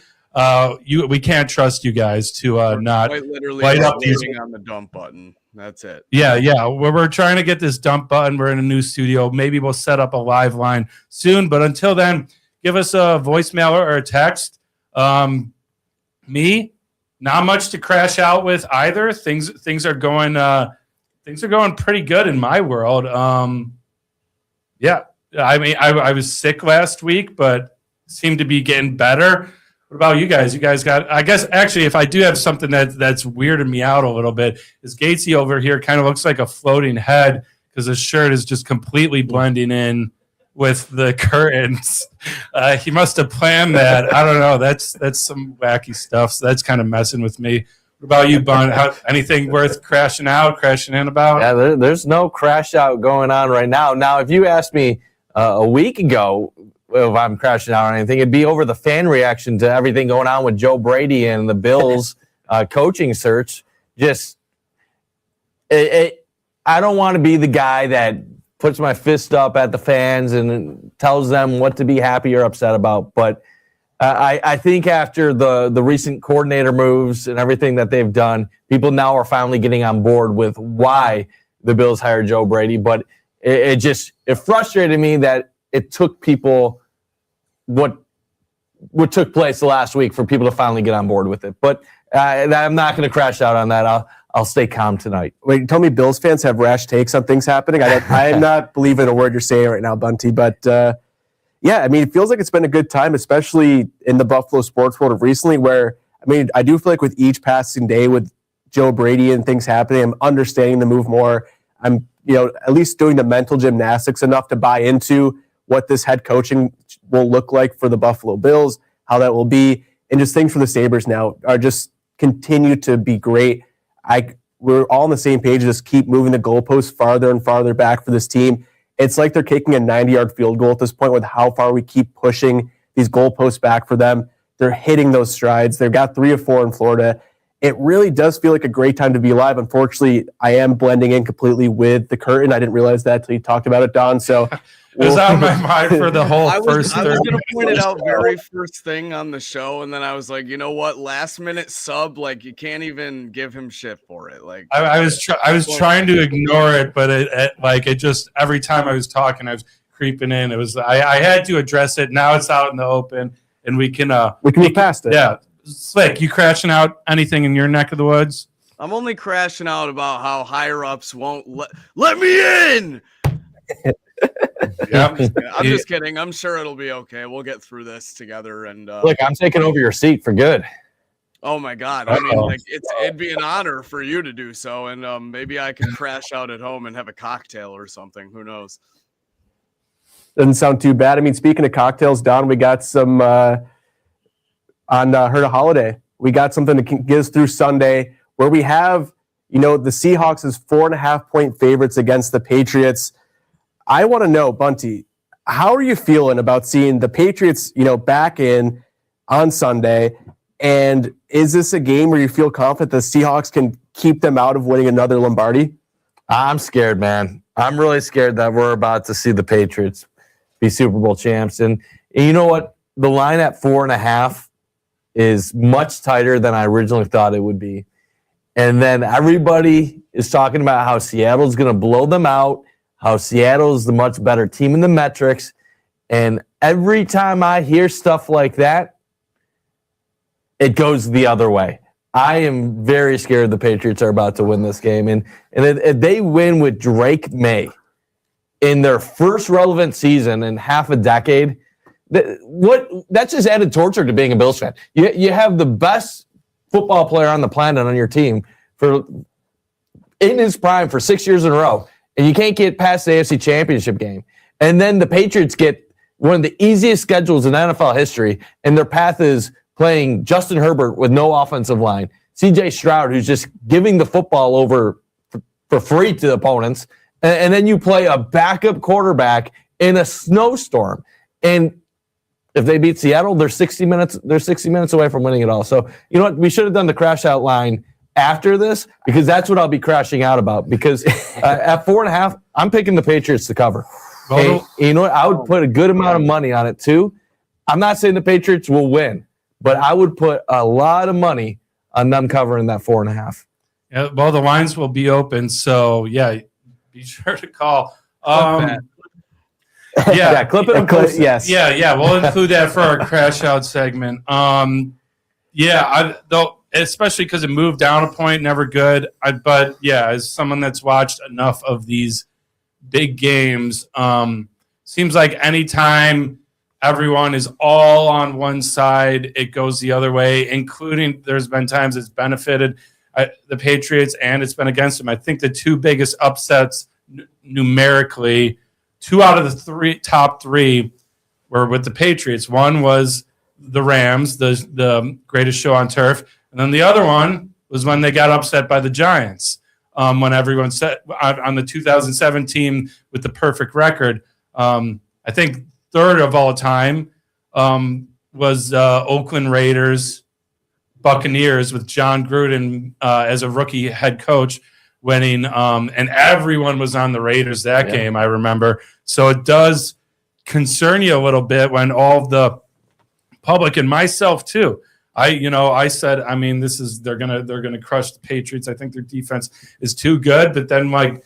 we can't trust you guys to not quite literally light up these. on the dump button. That's it. Yeah. We're trying to get this dump button. We're in a new studio. Maybe we'll set up a live line soon. But until then, give us a voicemail or a text. Me, not much to crash out with either. Things are going pretty good in my world. Yeah. I mean, I was sick last week, but seemed to be getting better. What about you guys? You guys got, I guess, actually, if I do have something that's weirded me out a little bit, is Gatesy over here kind of looks like a floating head because his shirt is just completely blending in with the curtains. He must have planned that. I don't know. That's some wacky stuff. So that's kind of messing with me. What about you, Bun? Anything worth crashing in about? Yeah, there's no crash out going on right now. Now, if you asked me a week ago if I'm crashing out on anything, it'd be over the fan reaction to everything going on with Joe Brady and the Bills coaching search. I don't want to be the guy that puts my fist up at the fans and tells them what to be happy or upset about. But I think after the recent coordinator moves and everything that they've done, people now are finally getting on board with why the Bills hired Joe Brady. But it frustrated me that it took people what took place the last week for people to finally get on board with it. But I'm not going to crash out on that. I'll stay calm tonight. Wait, tell me Bills fans have rash takes on things happening? I am not believing a word you're saying right now, Bunty. But, yeah, I mean, it feels like it's been a good time, especially in the Buffalo sports world of recently where, I mean, I do feel like with each passing day with Joe Brady and things happening, I'm understanding the move more. I'm, at least doing the mental gymnastics enough to buy into what this head coaching will look like for the Buffalo Bills, how that will be, and just things for the Sabres now are just continue to be great. We're all on the same page, just keep moving the goalposts farther and farther back for this team. It's like they're kicking a 90-yard field goal at this point with how far we keep pushing these goalposts back for them. They're hitting those strides. They've got 3 of 4 in Florida. It really does feel like a great time to be alive. Unfortunately, I am blending in completely with the curtain. I didn't realize that until you talked about it, Don. So it was out of my mind for the whole first 30 I was going to point it out very first thing on the show, and then I was like, you know what? Last minute sub, like you can't even give him shit for it. Like I was trying to ignore it, but it just every time I was talking, I was creeping in. It was I had to address it. Now it's out in the open, and we can move past it. Yeah, Slick, you crashing out anything in your neck of the woods? I'm only crashing out about how higher ups won't let me in. Yeah, I'm just kidding. I'm sure it'll be okay. We'll get through this together. And look, I'm taking over your seat for good. Oh my God! I mean, like it'd be an honor for you to do so, and maybe I can crash out at home and have a cocktail or something. Who knows? Doesn't sound too bad. I mean, speaking of cocktails, Don, we got some on Heard a Holiday. We got something to get us through Sunday where we have, the Seahawks as 4.5-point favorites against the Patriots. I want to know, Bunty, how are you feeling about seeing the Patriots, back in on Sunday? And is this a game where you feel confident the Seahawks can keep them out of winning another Lombardi? I'm scared, man. I'm really scared that we're about to see the Patriots be Super Bowl champs. And you know what? The line at 4.5 is much tighter than I originally thought it would be. And then everybody is talking about how Seattle's going to blow them out, how Seattle is the much better team in the metrics. And every time I hear stuff like that, it goes the other way. I am very scared the Patriots are about to win this game. And if they win with Drake May in their first relevant season in half a decade, that's just added torture to being a Bills fan. You have the best football player on the planet on your team in his prime for 6 years in a row, and you can't get past the AFC Championship game. And then the Patriots get one of the easiest schedules in NFL history, and their path is playing Justin Herbert with no offensive line, C.J. Stroud, who's just giving the football over for free to the opponents, and then you play a backup quarterback in a snowstorm. And if they beat Seattle, they're 60 minutes away from winning it all. So, you know what? We should have done the crash out line after this, because that's what I'll be crashing out about. Because at 4.5, I'm picking the Patriots to cover. Hey, you know what? I would put a good amount of money on it too. I'm not saying the Patriots will win, but I would put a lot of money on them covering that 4.5. Yeah, well, the lines will be open, so yeah, be sure to call. that. Yeah, clip it and post it. Yes. Yeah, we'll include that for our crash out segment. Though especially because it moved down a point, never good. But yeah, as someone that's watched enough of these big games, seems like anytime everyone is all on one side, it goes the other way. Including there's been times it's benefited the Patriots and it's been against them. I think the two biggest upsets numerically. 2 out of the top three were with the Patriots. One was the Rams, the greatest show on turf. And then the other one was when they got upset by the Giants. When everyone said on the 2017 with the perfect record. I think third of all time was Oakland Raiders, Buccaneers with John Gruden as a rookie head coach winning, and everyone was on the Raiders that game, I remember. So it does concern you a little bit when all of the public and myself too. I said, I mean, they're gonna crush the Patriots. I think their defense is too good. But then, I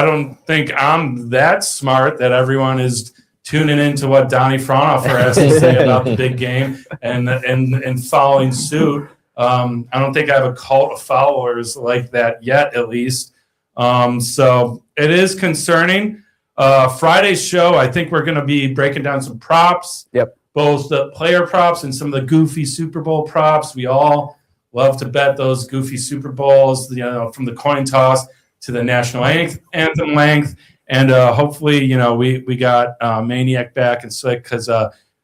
don't think I'm that smart that everyone is tuning into what Donnie Fraunhofer has to say about the big game and following suit. I don't think I have a cult of followers like that yet, at least. So it is concerning. Friday's show, I think we're going to be breaking down some props. Yep. Both the player props and some of the goofy Super Bowl props. We all love to bet those goofy Super Bowls, from the coin toss to the national anthem length. And hopefully, we got Maniac back and slick because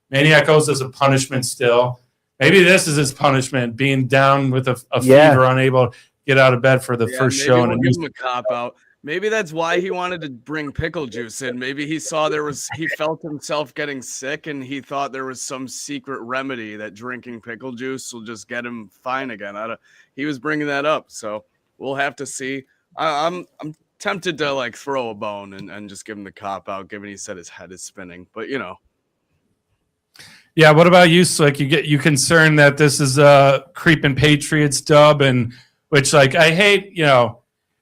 Maniac owes us a punishment still. Maybe this is his punishment, being down with a fever, unable to get out of bed for the first show. Maybe we'll give him a cop out. Maybe that's why he wanted to bring pickle juice in. Maybe he saw he felt himself getting sick and he thought there was some secret remedy that drinking pickle juice will just get him fine again. He was bringing that up, so we'll have to see. I'm tempted to throw a bone and just give him the cop out, given he said his head is spinning, but Yeah, what about you, Slick? You concerned that this is a creeping Patriots dub, and which I hate,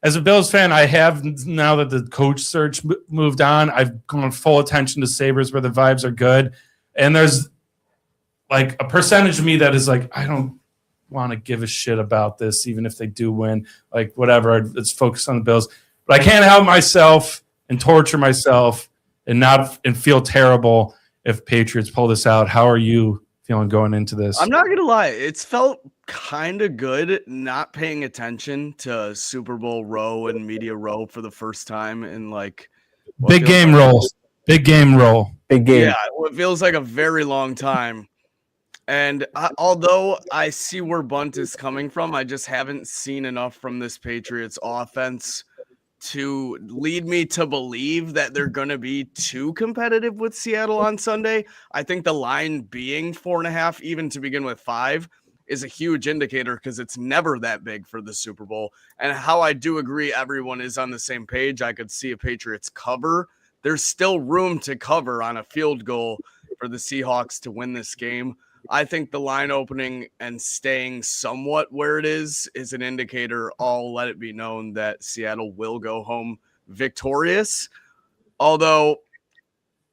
as a Bills fan, I have, now that the coach search moved on, I've gone full attention to Sabres where the vibes are good. And there's a percentage of me that is I don't want to give a shit about this, even if they do win, whatever, let's focus on the Bills. But I can't help myself and torture myself and feel terrible if Patriots pull this out. How are you feeling going into this? I'm not going to lie. It's felt kind of good not paying attention to Super Bowl row and media row for the first time in big game roll. Big game roll. Big game. Yeah, it feels like a very long time. And although I see where Bunt is coming from, I just haven't seen enough from this Patriots offense to lead me to believe that they're going to be too competitive with Seattle on Sunday. I think the line being 4.5, even to begin with 5, is a huge indicator because it's never that big for the Super Bowl. And how I do agree everyone is on the same page. I could see a Patriots cover. There's still room to cover on a field goal for the Seahawks to win this game. I think the line opening and staying somewhat where it is an indicator. I'll let it be known that Seattle will go home victorious. Although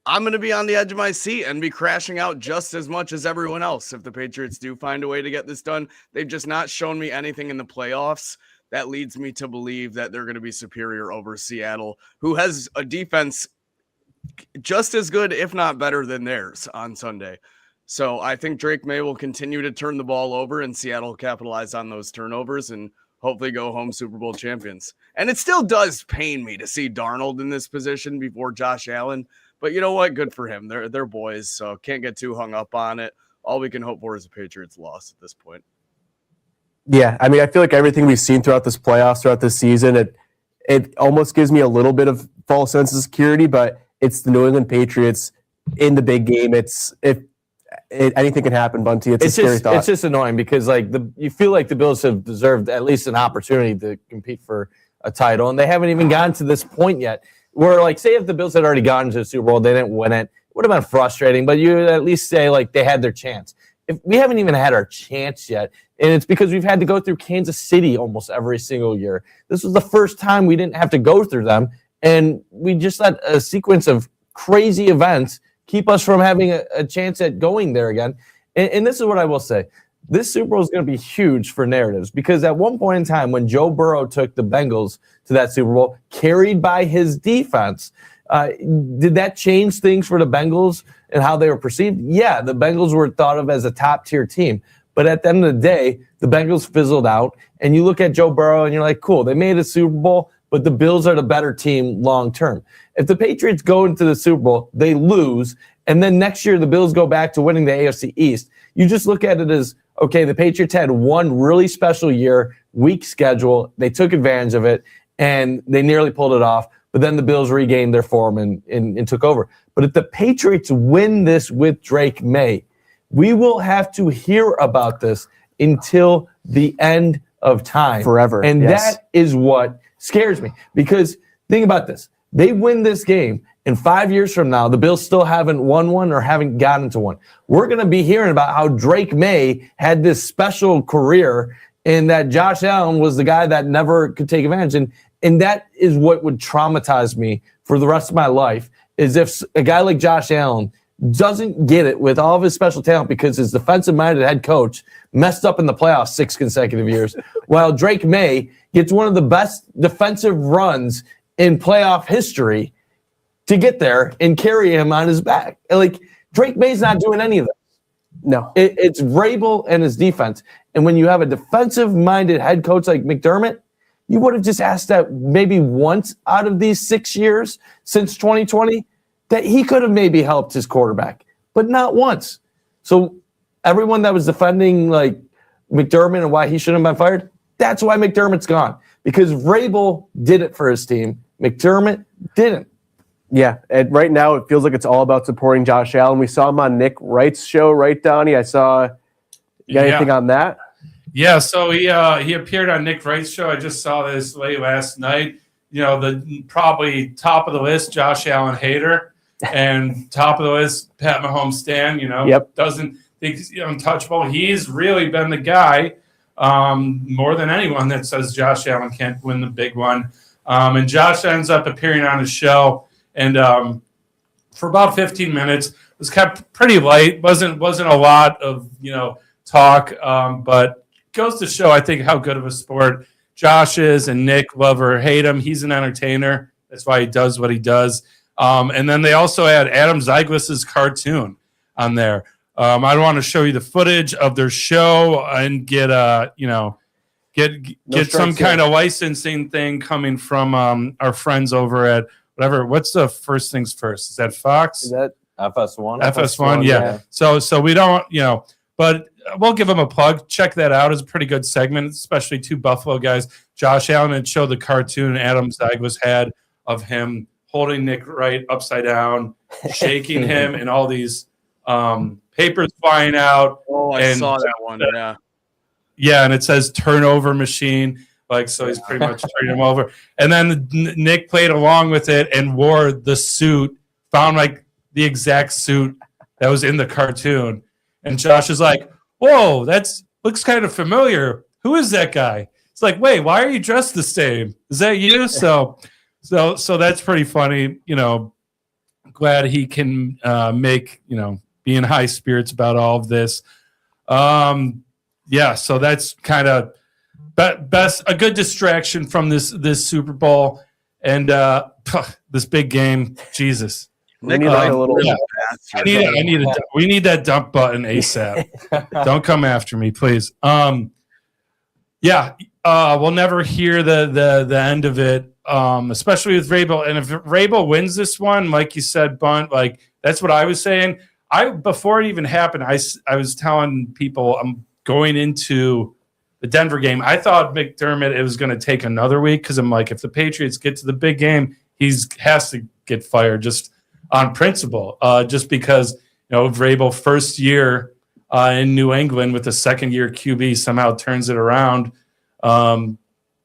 I'm going to be on the edge of my seat and be crashing out just as much as everyone else if the Patriots do find a way to get this done. They've just not shown me anything in the playoffs that leads me to believe that they're going to be superior over Seattle, who has a defense just as good, if not better, than theirs on Sunday. So I think Drake May will continue to turn the ball over and Seattle capitalize on those turnovers and hopefully go home Super Bowl champions. And it still does pain me to see Darnold in this position before Josh Allen. But you know what? Good for him. They're boys, so can't get too hung up on it. All we can hope for is a Patriots loss at this point. Yeah, I mean, I feel like everything we've seen throughout this playoffs, throughout this season, it almost gives me a little bit of false sense of security, but it's the New England Patriots in the big game. Anything can happen, Bunty. It's a scary thought. It's just annoying because you feel like the Bills have deserved at least an opportunity to compete for a title, and they haven't even gotten to this point yet. Where say if the Bills had already gotten to the Super Bowl, they didn't win it, would have been frustrating. But you would at least say they had their chance. if we haven't even had our chance yet. And it's because we've had to go through Kansas City almost every single year. This was the first time we didn't have to go through them. And we just let a sequence of crazy events keep us from having a chance at going there again. And this is what I will say. This Super Bowl is going to be huge for narratives because at one point in time when Joe Burrow took the Bengals to that Super Bowl, carried by his defense, did that change things for the Bengals and how they were perceived? Yeah, the Bengals were thought of as a top-tier team. But at the end of the day, the Bengals fizzled out. And you look at Joe Burrow and you're like, cool, they made a Super Bowl, but the Bills are the better team long-term. If the Patriots go into the Super Bowl, they lose, and then next year the Bills go back to winning the AFC East, you just look at it as, okay, the Patriots had one really special year, weak schedule, they took advantage of it, and they nearly pulled it off. But then the Bills regained their form and took over. But if the Patriots win this with Drake May, we will have to hear about this until the end of time. Forever. And yes. that is what scares me. Because think about this. They win this game, and 5 years from now, the Bills still haven't won one or haven't gotten to one. We're going to be hearing about how Drake May had this special career and that Josh Allen was the guy that never could take advantage. And that is what would traumatize me for the rest of my life, is if a guy like Josh Allen doesn't get it with all of his special talent because his defensive-minded head coach messed up in the playoffs 6 consecutive years, while Drake May gets one of the best defensive runs in playoff history to get there and carry him on his back. Like, Drake May's not doing any of this. No. It's Vrabel and his defense. And when you have a defensive-minded head coach like McDermott, you would have just asked that maybe once out of these 6 years since 2020 that he could have maybe helped his quarterback, but not once. So everyone that was defending like McDermott and why he shouldn't have been fired, that's why McDermott's gone, because Vrabel did it for his team. McDermott didn't. Yeah, and right now it feels like it's all about supporting Josh Allen. We saw him on Nick Wright's show, right, Donnie? You got anything on that? Yeah, so he appeared on Nick Wright's show. I just saw this late last night. You know, the probably top of the list, Josh Allen hater, and top of the list, Pat Mahomes stan. You know, doesn't think he's untouchable. He's really been the guy more than anyone that says Josh Allen can't win the big one. And Josh ends up appearing on his show, and for about 15 minutes, it was kept pretty light. wasn't a lot of talk, but goes to show, I think, how good of a sport Josh is, and Nick, love or hate him, he's an entertainer. That's why he does what he does. And then they also had Adam Zeigler's cartoon on there. I want to show you the footage of their show and get some kind of licensing thing coming from our friends over at whatever. What's the first things first? Is that Fox? Is that FS1? FS1, yeah. So we don't, but we'll give them a plug. Check that out. It's a pretty good segment, especially two Buffalo guys. Josh Allen had showed the cartoon Adam Zeigler had of him holding Nick Wright upside down, shaking him, and all these papers flying out. Oh, I saw that one, yeah. Yeah, and it says turnover machine. So he's pretty much turning him over. And then Nick played along with it and wore the suit, found the exact suit that was in the cartoon. And Josh is like, whoa, looks kind of familiar. Who is that guy? It's like, wait, why are you dressed the same? Is that you? So that's pretty funny. Glad he can be in high spirits about all of this. Yeah, so that's kind of a good distraction from this Super Bowl and this big game. Jesus. We need a little. Yeah. We need that dump button ASAP. Don't come after me, please. We'll never hear the end of it, especially with Vrabel. And if Vrabel wins this one, like you said, Bunt, that's what I was saying. Before it even happened, I was telling people I'm going into the Denver game. I thought McDermott, it was going to take another week because I'm like, if the Patriots get to the big game, he has to get fired just on principle, just because Vrabel first year in New England with a second-year QB somehow turns it around. Now,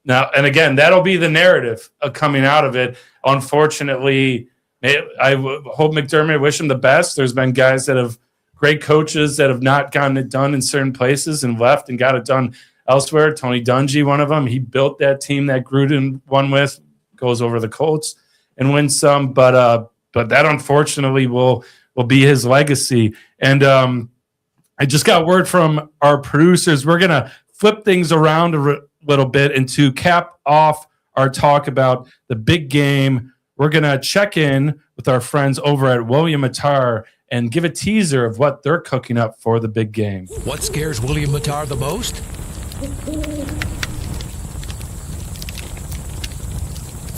and again, that'll be the narrative coming out of it. Unfortunately, I hope McDermott, wish him the best. There's been guys that have great coaches that have not gotten it done in certain places and left and got it done elsewhere. Tony Dungy, one of them, he built that team that Gruden won with, goes over the Colts and wins some. But that unfortunately will be his legacy. And I just got word from our producers. We're going to flip things around a little bit, and to cap off our talk about the big game, we're going to check in with our friends over at William Mattar and give a teaser of what they're cooking up for the big game. What scares William Mattar the most?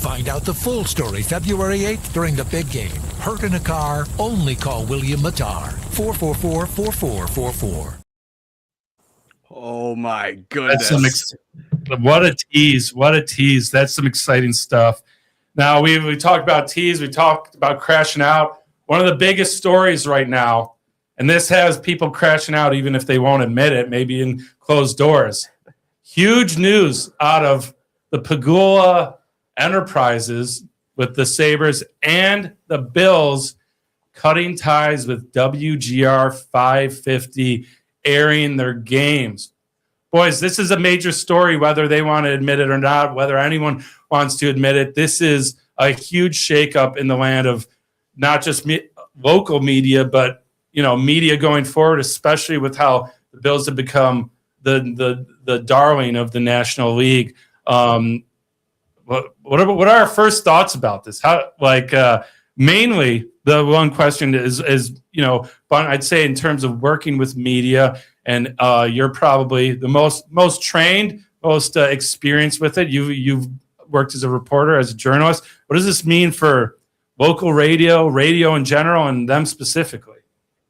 Find out the full story February 8th during the big game. Hurt in a car? Only call William Mattar. 444-4444. Oh my goodness. That's what a tease. What a tease. That's some exciting stuff. Now, we talked about tease. We talked about crashing out. One of the biggest stories right now, and this has people crashing out even if they won't admit it, maybe in closed doors. Huge news out of the Pagula Enterprises with the Sabres and the Bills cutting ties with WGR 550, airing their games. Boys, this is a major story, whether they want to admit it or not, whether anyone wants to admit it. This is a huge shakeup in the land of not just local media, but media going forward, especially with how the Bills have become the darling of the National League. What are our first thoughts about this? Mainly the one question is I'd say in terms of working with media, and you're probably the most trained, most experienced with it. You've worked as a reporter, as a journalist. What does this mean for local radio in general, and them specifically?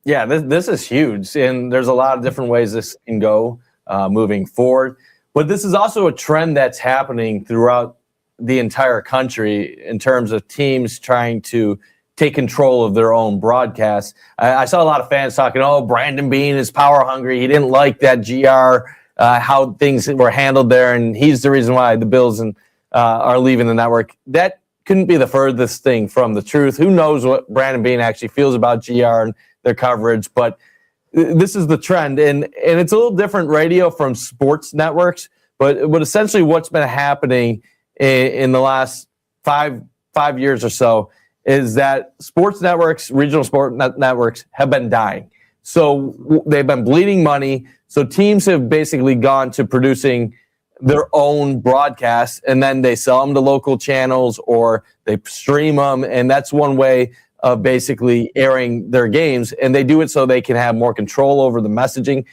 Yeah, this is huge, and there's a lot of different ways this can go moving forward. But this is also a trend that's happening throughout the entire country in terms of teams trying to take control of their own broadcasts. I saw a lot of fans talking, Brandon Beane is power hungry. He didn't like that GR, how things were handled there, and he's the reason why the Bills are leaving the network. That couldn't be the furthest thing from the truth. Who knows what Brandon Beane actually feels about GR and their coverage, but this is the trend. And it's a little different radio from sports networks, but essentially what's been happening in the last five years or so is that sports networks, regional sport networks have been dying. So they've been bleeding money. So teams have basically gone to producing their own broadcasts, and then they sell them to local channels or they stream them. And that's one way of basically airing their games. And they do it so they can have more control over the messaging,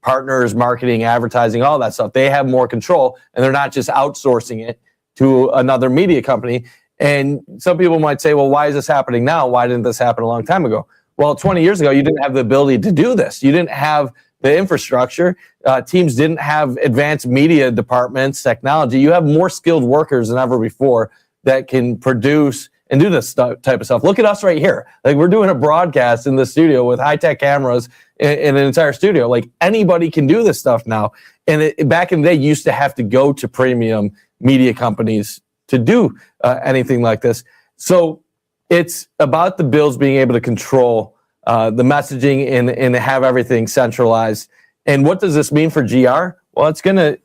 partners, marketing, advertising, all that stuff. They have more control, and they're not just outsourcing it to another media company. And some people might say, well, why is this happening now? Why didn't this happen a long time ago? Well, 20 years ago, you didn't have the ability to do this. You didn't have the infrastructure. Teams didn't have advanced media departments, technology. You have more skilled workers than ever before that can produce and do this type of stuff. Look at us right here. Like, we're doing a broadcast in the studio with high-tech cameras in an entire studio. Like, anybody can do this stuff now. And back in the day, you used to have to go to premium media companies to do anything like this. So it's about the Bills being able to control the messaging and have everything centralized. And what does this mean for GR? Well, it's gonna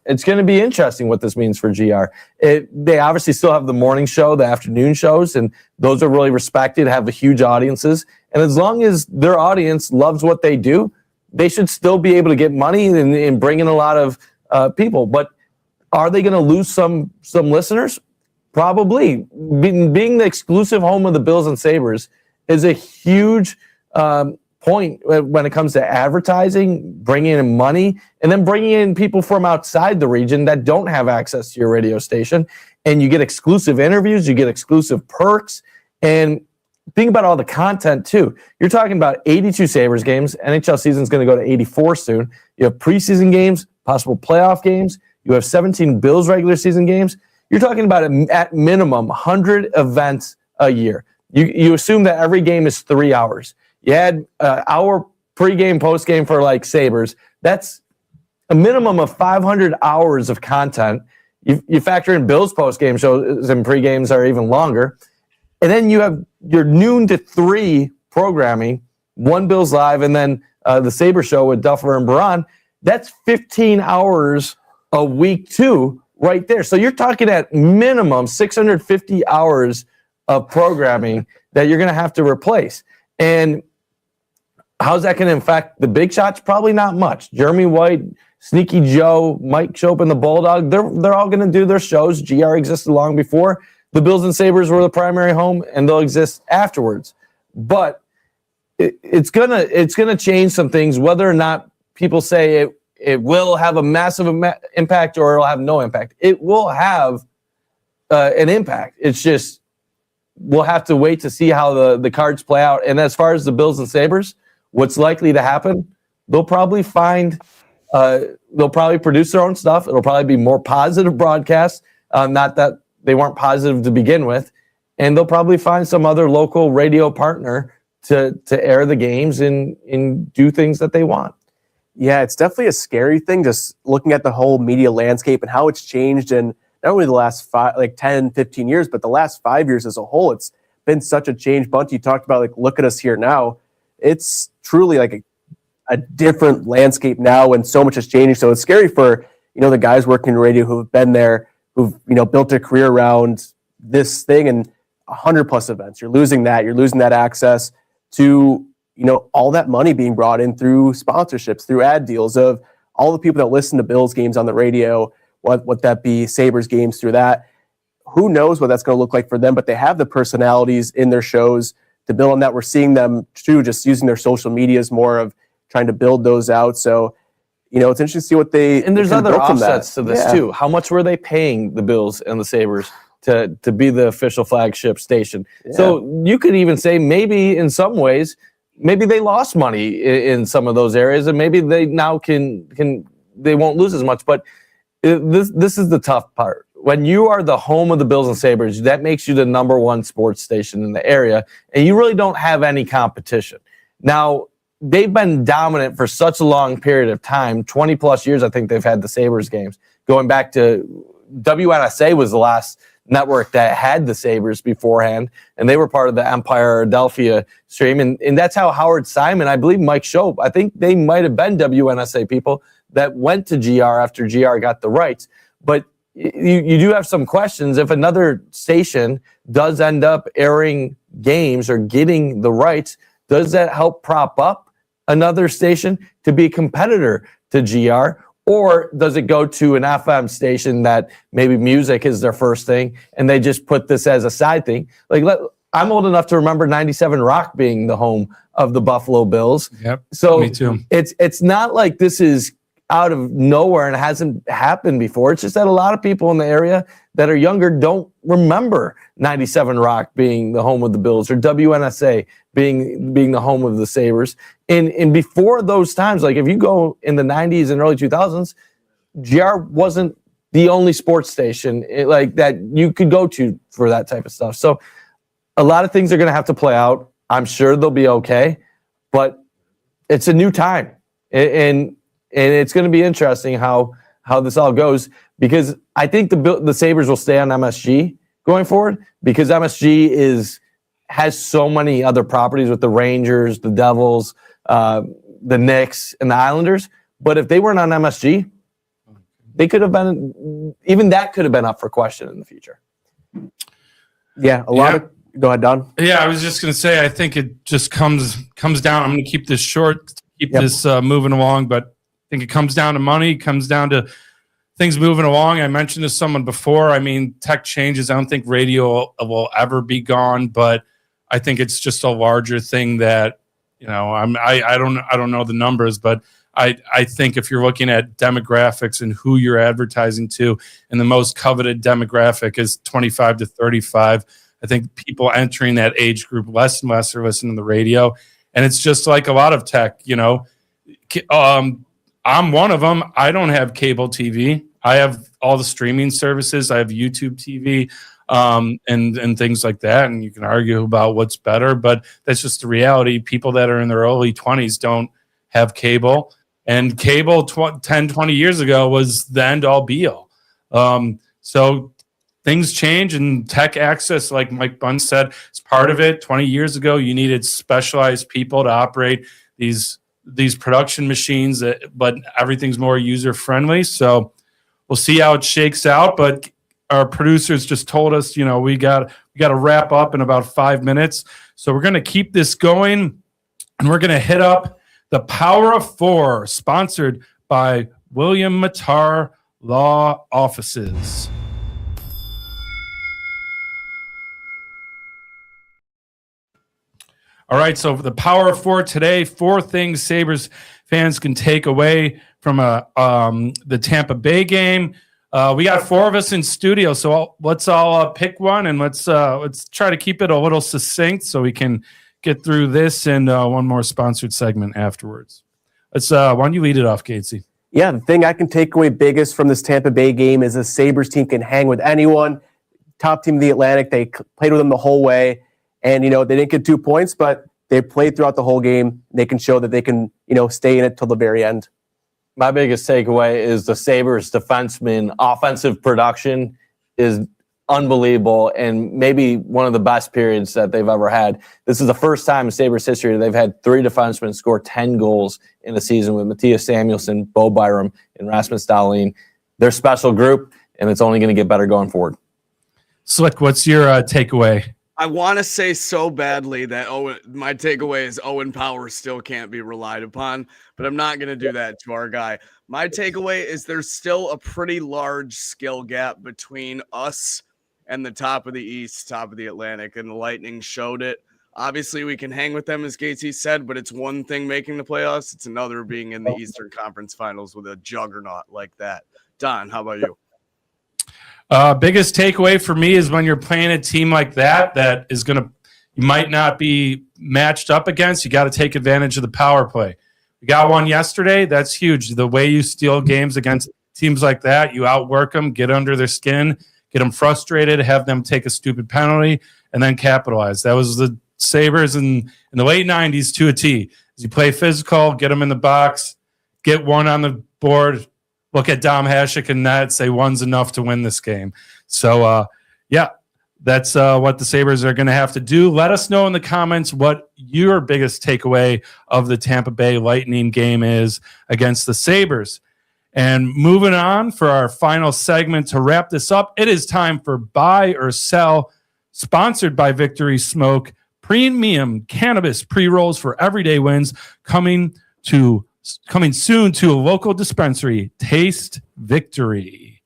be interesting what this means for GR. They obviously still have the morning show, the afternoon shows, and those are really respected, have huge audiences. And as long as their audience loves what they do, they should still be able to get money and bring in a lot of people. But are they going to lose some listeners? Probably. Being the exclusive home of the Bills and Sabres is a huge point when it comes to advertising, bringing in money, and then bringing in people from outside the region that don't have access to your radio station. And you get exclusive interviews, you get exclusive perks, and think about all the content too. You're talking about 82 Sabres games. NHL season is going to go to 84 soon. You have preseason games, possible playoff games. You have 17 Bills regular season games. You're talking about at minimum 100 events a year. You assume that every game is 3 hours. You add hour pregame, postgame for like Sabres. That's a minimum of 500 hours of content. You factor in Bills postgame shows and pregames are even longer. And then you have your noon to 3 programming one Bills Live, and then the Sabre Show with Duffler and Baran. That's 15 hours a week too, right there. So you're talking at minimum 650 hours of programming that you're going to have to replace. And how's that going to affect the big shots? Probably not much. Jeremy White, Sneaky Joe, Mike Shope, and the Bulldog, they're all going to do their shows. GR existed long before. The Bills and Sabres were the primary home, and they'll exist afterwards. But it's gonna change some things, whether or not people say it will have a massive impact or it'll have no impact. It will have an impact. It's just we'll have to wait to see how the cards play out. And as far as the Bills and Sabres, what's likely to happen, they'll probably produce their own stuff. It'll probably be more positive broadcasts, not that they weren't positive to begin with. And they'll probably find some other local radio partner to air the games and do things that they want. Yeah, it's definitely a scary thing just looking at the whole media landscape and how it's changed in not only the last 10, 15 years, but the last 5 years as a whole. It's been such a change. Bunty talked about, look at us here now. It's truly like a different landscape now, and so much is changing. So it's scary for, the guys working in radio who've been there, who've, built a career around this thing and 100+ events. You're losing that access to, all that money being brought in through sponsorships, through ad deals of all the people that listen to Bills games on the radio, what that be, Sabres games through that. Who knows what that's going to look like for them, but they have the personalities in their shows to build on that. We're seeing them too, just using their social medias more of trying to build those out. So, it's interesting to see what they and there's other offsets to this too. How much were they paying the Bills and the Sabres to be the official flagship station? Yeah. So you could even say maybe in some ways, maybe they lost money in some of those areas, and maybe they now they won't lose as much. But this is the tough part. When you are the home of the Bills and Sabres, that makes you the number one sports station in the area, and you really don't have any competition. Now, they've been dominant for such a long period of time, 20+ years. I think they've had the Sabres games. Going back to WNSA was the last network that had the Sabres beforehand, and they were part of the Empire Adelphia stream. And that's how Howard Simon, I believe Mike Shope, I think they might have been WNSA people that went to GR after GR got the rights. But you do have some questions. If another station does end up airing games or getting the rights, does that help prop up another station to be a competitor to GR? Or does it go to an FM station that maybe music is their first thing and they just put this as a side thing? I'm old enough to remember 97 Rock being the home of the Buffalo Bills. Yep. So me too. It's not like this is out of nowhere and it hasn't happened before. It's just that a lot of people in the area that are younger don't remember 97 Rock being the home of the Bills or WNSA being the home of the Sabres. And before those times, if you go in the 90s and early 2000s, GR wasn't the only sports station that you could go to for that type of stuff. So a lot of things are going to have to play out. I'm sure they'll be okay, but it's a new time. And it's going to be interesting how this all goes, because I think the Sabres will stay on MSG going forward, because MSG has so many other properties with the Rangers, the Devils, the Knicks, and the Islanders. But if they weren't on MSG, they could have been, even that could have been up for question in the future. Yeah, go ahead, Don. Yeah, I was just going to say, I think it just comes down. I'm going to keep this short, this moving along, but I think it comes down to money, comes down to things moving along. I mentioned to someone before, tech changes. I don't think radio will ever be gone, but I think it's just a larger thing that, I don't know the numbers, but I think if you're looking at demographics and who you're advertising to, and the most coveted demographic is 25 to 35, I think people entering that age group less and less are listening to the radio. And it's just like a lot of tech, I'm one of them. I don't have cable TV. I have all the streaming services. I have YouTube TV and things like that. And you can argue about what's better, but that's just the reality. People that are in their early 20s don't have cable. And cable 10, 20 years ago was the end all be all. So things change, and tech access, like Mike Bunn said, is part of it. 20 years ago, you needed specialized people to operate these production machines, but everything's more user friendly. So we'll see how it shakes out. But our producers just told us, we got to wrap up in about 5 minutes. So we're going to keep this going, and we're going to hit up the Power of Four, sponsored by William Matar Law Offices. All right, so the Power of Four today, 4 things Sabres fans can take away from the Tampa Bay game. We got 4 of us in studio, so let's all pick one, and let's try to keep it a little succinct so we can get through this and one more sponsored segment afterwards. Why don't you lead it off, Gatesy? Yeah, the thing I can take away biggest from this Tampa Bay game is the Sabres team can hang with anyone. Top team of the Atlantic, they played with them the whole way. And, they didn't get 2 points, but they played throughout the whole game. They can show that they can, stay in it till the very end. My biggest takeaway is the Sabres defenseman offensive production is unbelievable and maybe one of the best periods that they've ever had. This is the first time in Sabres history they've had 3 defensemen score 10 goals in a season with Mattias Samuelsson, Bo Byram, and Rasmus Dahlin. They're a special group, and it's only going to get better going forward. Slick, what's your takeaway? I want to say so badly that my takeaway is Owen Power still can't be relied upon, but I'm not going to do that to our guy. My takeaway is there's still a pretty large skill gap between us and the top of the East, top of the Atlantic, and the Lightning showed it. Obviously, we can hang with them, as Gatesy said, but it's one thing making the playoffs. It's another being in the Eastern Conference Finals with a juggernaut like that. Don, how about you? Biggest takeaway for me is when you're playing a team like that is you might not be matched up against, you got to take advantage of the power play. We got one yesterday. That's huge. The way you steal games against teams like that, you outwork them, get under their skin, get them frustrated, have them take a stupid penalty, and then capitalize. That was the Sabres in the late 90s to a T. As you play physical, get them in the box, get one on the board, look at Dom Hasek and net, say one's enough to win this game. So, that's what the Sabres are going to have to do. Let us know in the comments what your biggest takeaway of the Tampa Bay Lightning game is against the Sabres. And moving on for our final segment to wrap this up, it is time for Buy or Sell, sponsored by Victory Smoke. Premium cannabis pre-rolls for everyday wins coming soon to a local dispensary. Taste Victory.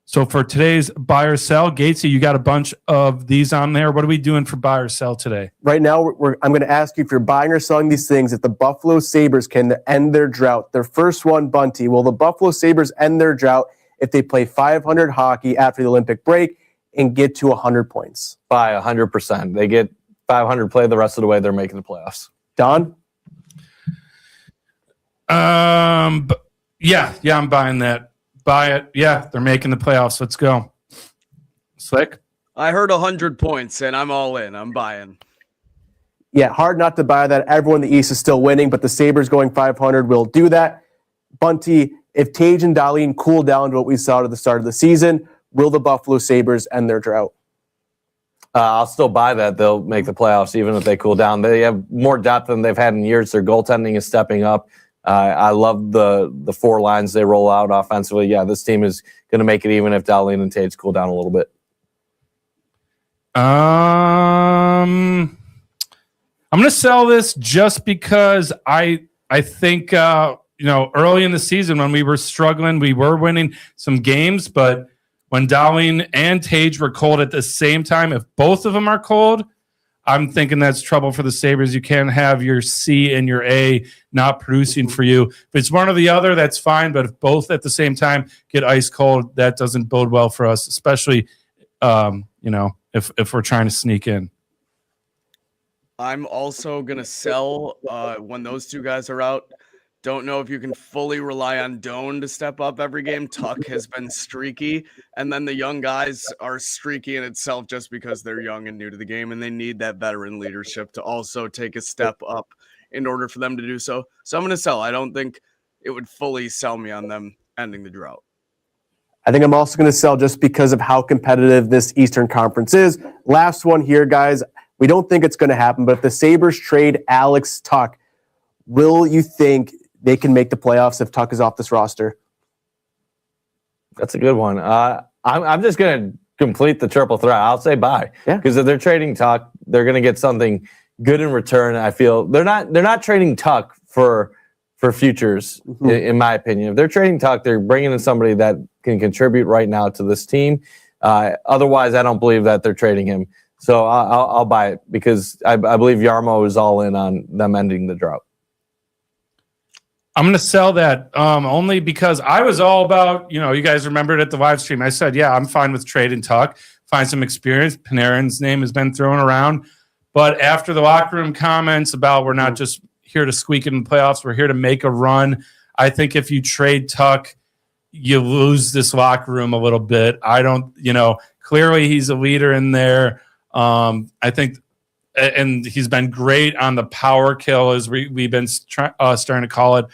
So for today's Buy or Sell, Gatesy, you got a bunch of these on there. What are we doing for Buy or Sell today? Right now, I'm going to ask you if you're buying or selling these things, if the Buffalo Sabres can end their drought. Their first one, Bunty. Will the Buffalo Sabres end their drought if they play 500 hockey after the Olympic break and get to 100 points? By 100%. They get 500 play the rest of the way, they're making the playoffs. Don? Yeah, I'm buying that. Buy it. Yeah, they're making the playoffs. Let's go. Slick? I heard 100 points, and I'm all in. I'm buying. Yeah, hard not to buy that. Everyone in the East is still winning, but the Sabres going 500 will do that. Bunty, if Tage and Dahlin cool down to what we saw at the start of the season, will the Buffalo Sabres end their drought? I'll still buy that. They'll make the playoffs even if they cool down. They have more depth than they've had in years. Their goaltending is stepping up. I love the 4 lines they roll out offensively. Yeah, this team is going to make it even if Dahlin and Tage cool down a little bit. I'm going to sell this just because I think early in the season when we were struggling, we were winning some games, but when Dahlin and Tage were cold at the same time, if both of them are cold, I'm thinking that's trouble for the Sabres. You can't have your C and your A not producing for you. If it's one or the other, that's fine. But if both at the same time get ice cold, that doesn't bode well for us, especially, if we're trying to sneak in. I'm also going to sell when those 2 guys are out. Don't know if you can fully rely on Doan to step up every game. Tuck has been streaky, and then the young guys are streaky in itself just because they're young and new to the game, and they need that veteran leadership to also take a step up in order for them to do so. So I'm going to sell. I don't think it would fully sell me on them ending the drought. I think I'm also going to sell just because of how competitive this Eastern Conference is. Last one here, guys. We don't think it's going to happen, but if the Sabres trade Alex Tuch, will you think they can make the playoffs if Tuch is off this roster? That's a good one. I'm just going to complete the triple threat. I'll say buy. Yeah. Because if they're trading Tuch, they're going to get something good in return. I feel they're not trading Tuch for futures, in my opinion. If they're trading Tuch, they're bringing in somebody that can contribute right now to this team. Otherwise, I don't believe that they're trading him. So I'll buy it because I believe Yarmo is all in on them ending the drought. I'm going to sell that only because I was all about, you guys remembered at the live stream. I said, yeah, I'm fine with trading Tuch, find some experience. Panarin's name has been thrown around. But after the locker room comments about we're not just here to squeak in the playoffs, we're here to make a run. I think if you trade Tuch, you lose this locker room a little bit. I don't, clearly he's a leader in there. I think, and he's been great on the power kill, as we've been starting to call it.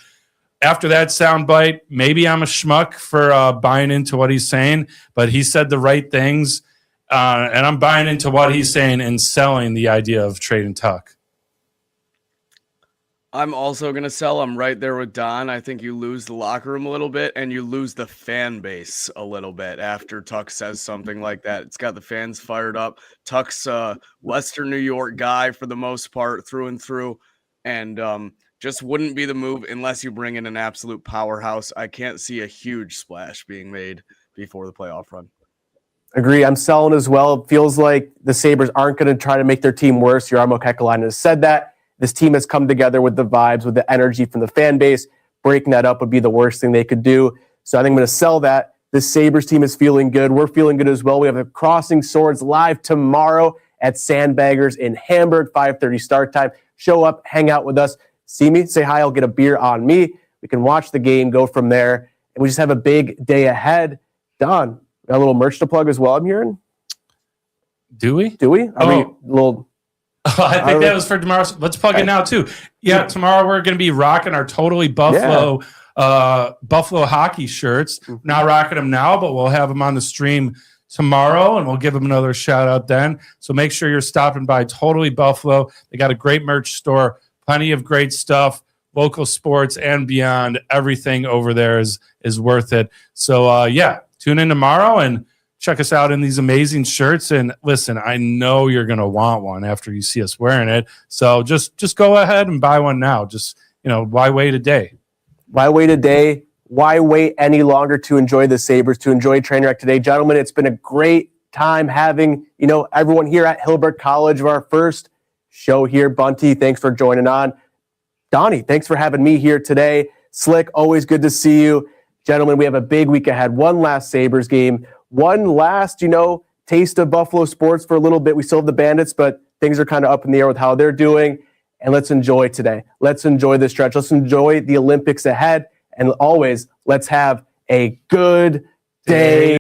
After that soundbite, maybe I'm a schmuck for buying into what he's saying, but he said the right things, and I'm buying into what he's saying and selling the idea of trading Tuch. I'm also going to sell. I'm right there with Don. I think you lose the locker room a little bit and you lose the fan base a little bit after Tuch says something like that. It's got the fans fired up. Tuch's a Western New York guy for the most part, through and through, and just wouldn't be the move unless you bring in an absolute powerhouse. I can't see a huge splash being made before the playoff run. Agree. I'm selling as well. It feels like the Sabres aren't going to try to make their team worse. Jarmo Kekalainen has said that. This team has come together with the vibes, with the energy from the fan base. Breaking that up would be the worst thing they could do. So I think I'm going to sell that. The Sabres team is feeling good. We're feeling good as well. We have a Crossing Swords live tomorrow at Sandbaggers in Hamburg, 5:30 start time. Show up, hang out with us. See me, say hi, I'll get a beer on me. We can watch the game, go from there. And we just have a big day ahead. Don, got a little merch to plug as well, I'm hearing. Do we? Do we? Are we a little... I think that was for tomorrow. Let's plug it now, too. Yeah, tomorrow we're going to be rocking our Totally Buffalo Buffalo hockey shirts. Not rocking them now, but we'll have them on the stream tomorrow, and we'll give them another shout-out then. So make sure you're stopping by Totally Buffalo. They got a great merch store, plenty of great stuff, local sports and beyond. Everything over there is worth it. So, tune in tomorrow and check us out in these amazing shirts. And listen, I know you're going to want one after you see us wearing it. So just go ahead and buy one now. Just, why wait a day? Why wait a day? Why wait any longer to enjoy the Sabres, to enjoy Trainwreck today? Gentlemen, it's been a great time having, everyone here at Hilbert College of our first show here. Bunty, thanks for joining on. Donnie, thanks for having me here today. Slick, always good to see you. Gentlemen, we have a big week ahead. One last Sabres game. One last, taste of Buffalo sports for a little bit. We still have the Bandits, but things are kind of up in the air with how they're doing. And let's enjoy today. Let's enjoy this stretch. Let's enjoy the Olympics ahead. And always, let's have a good day.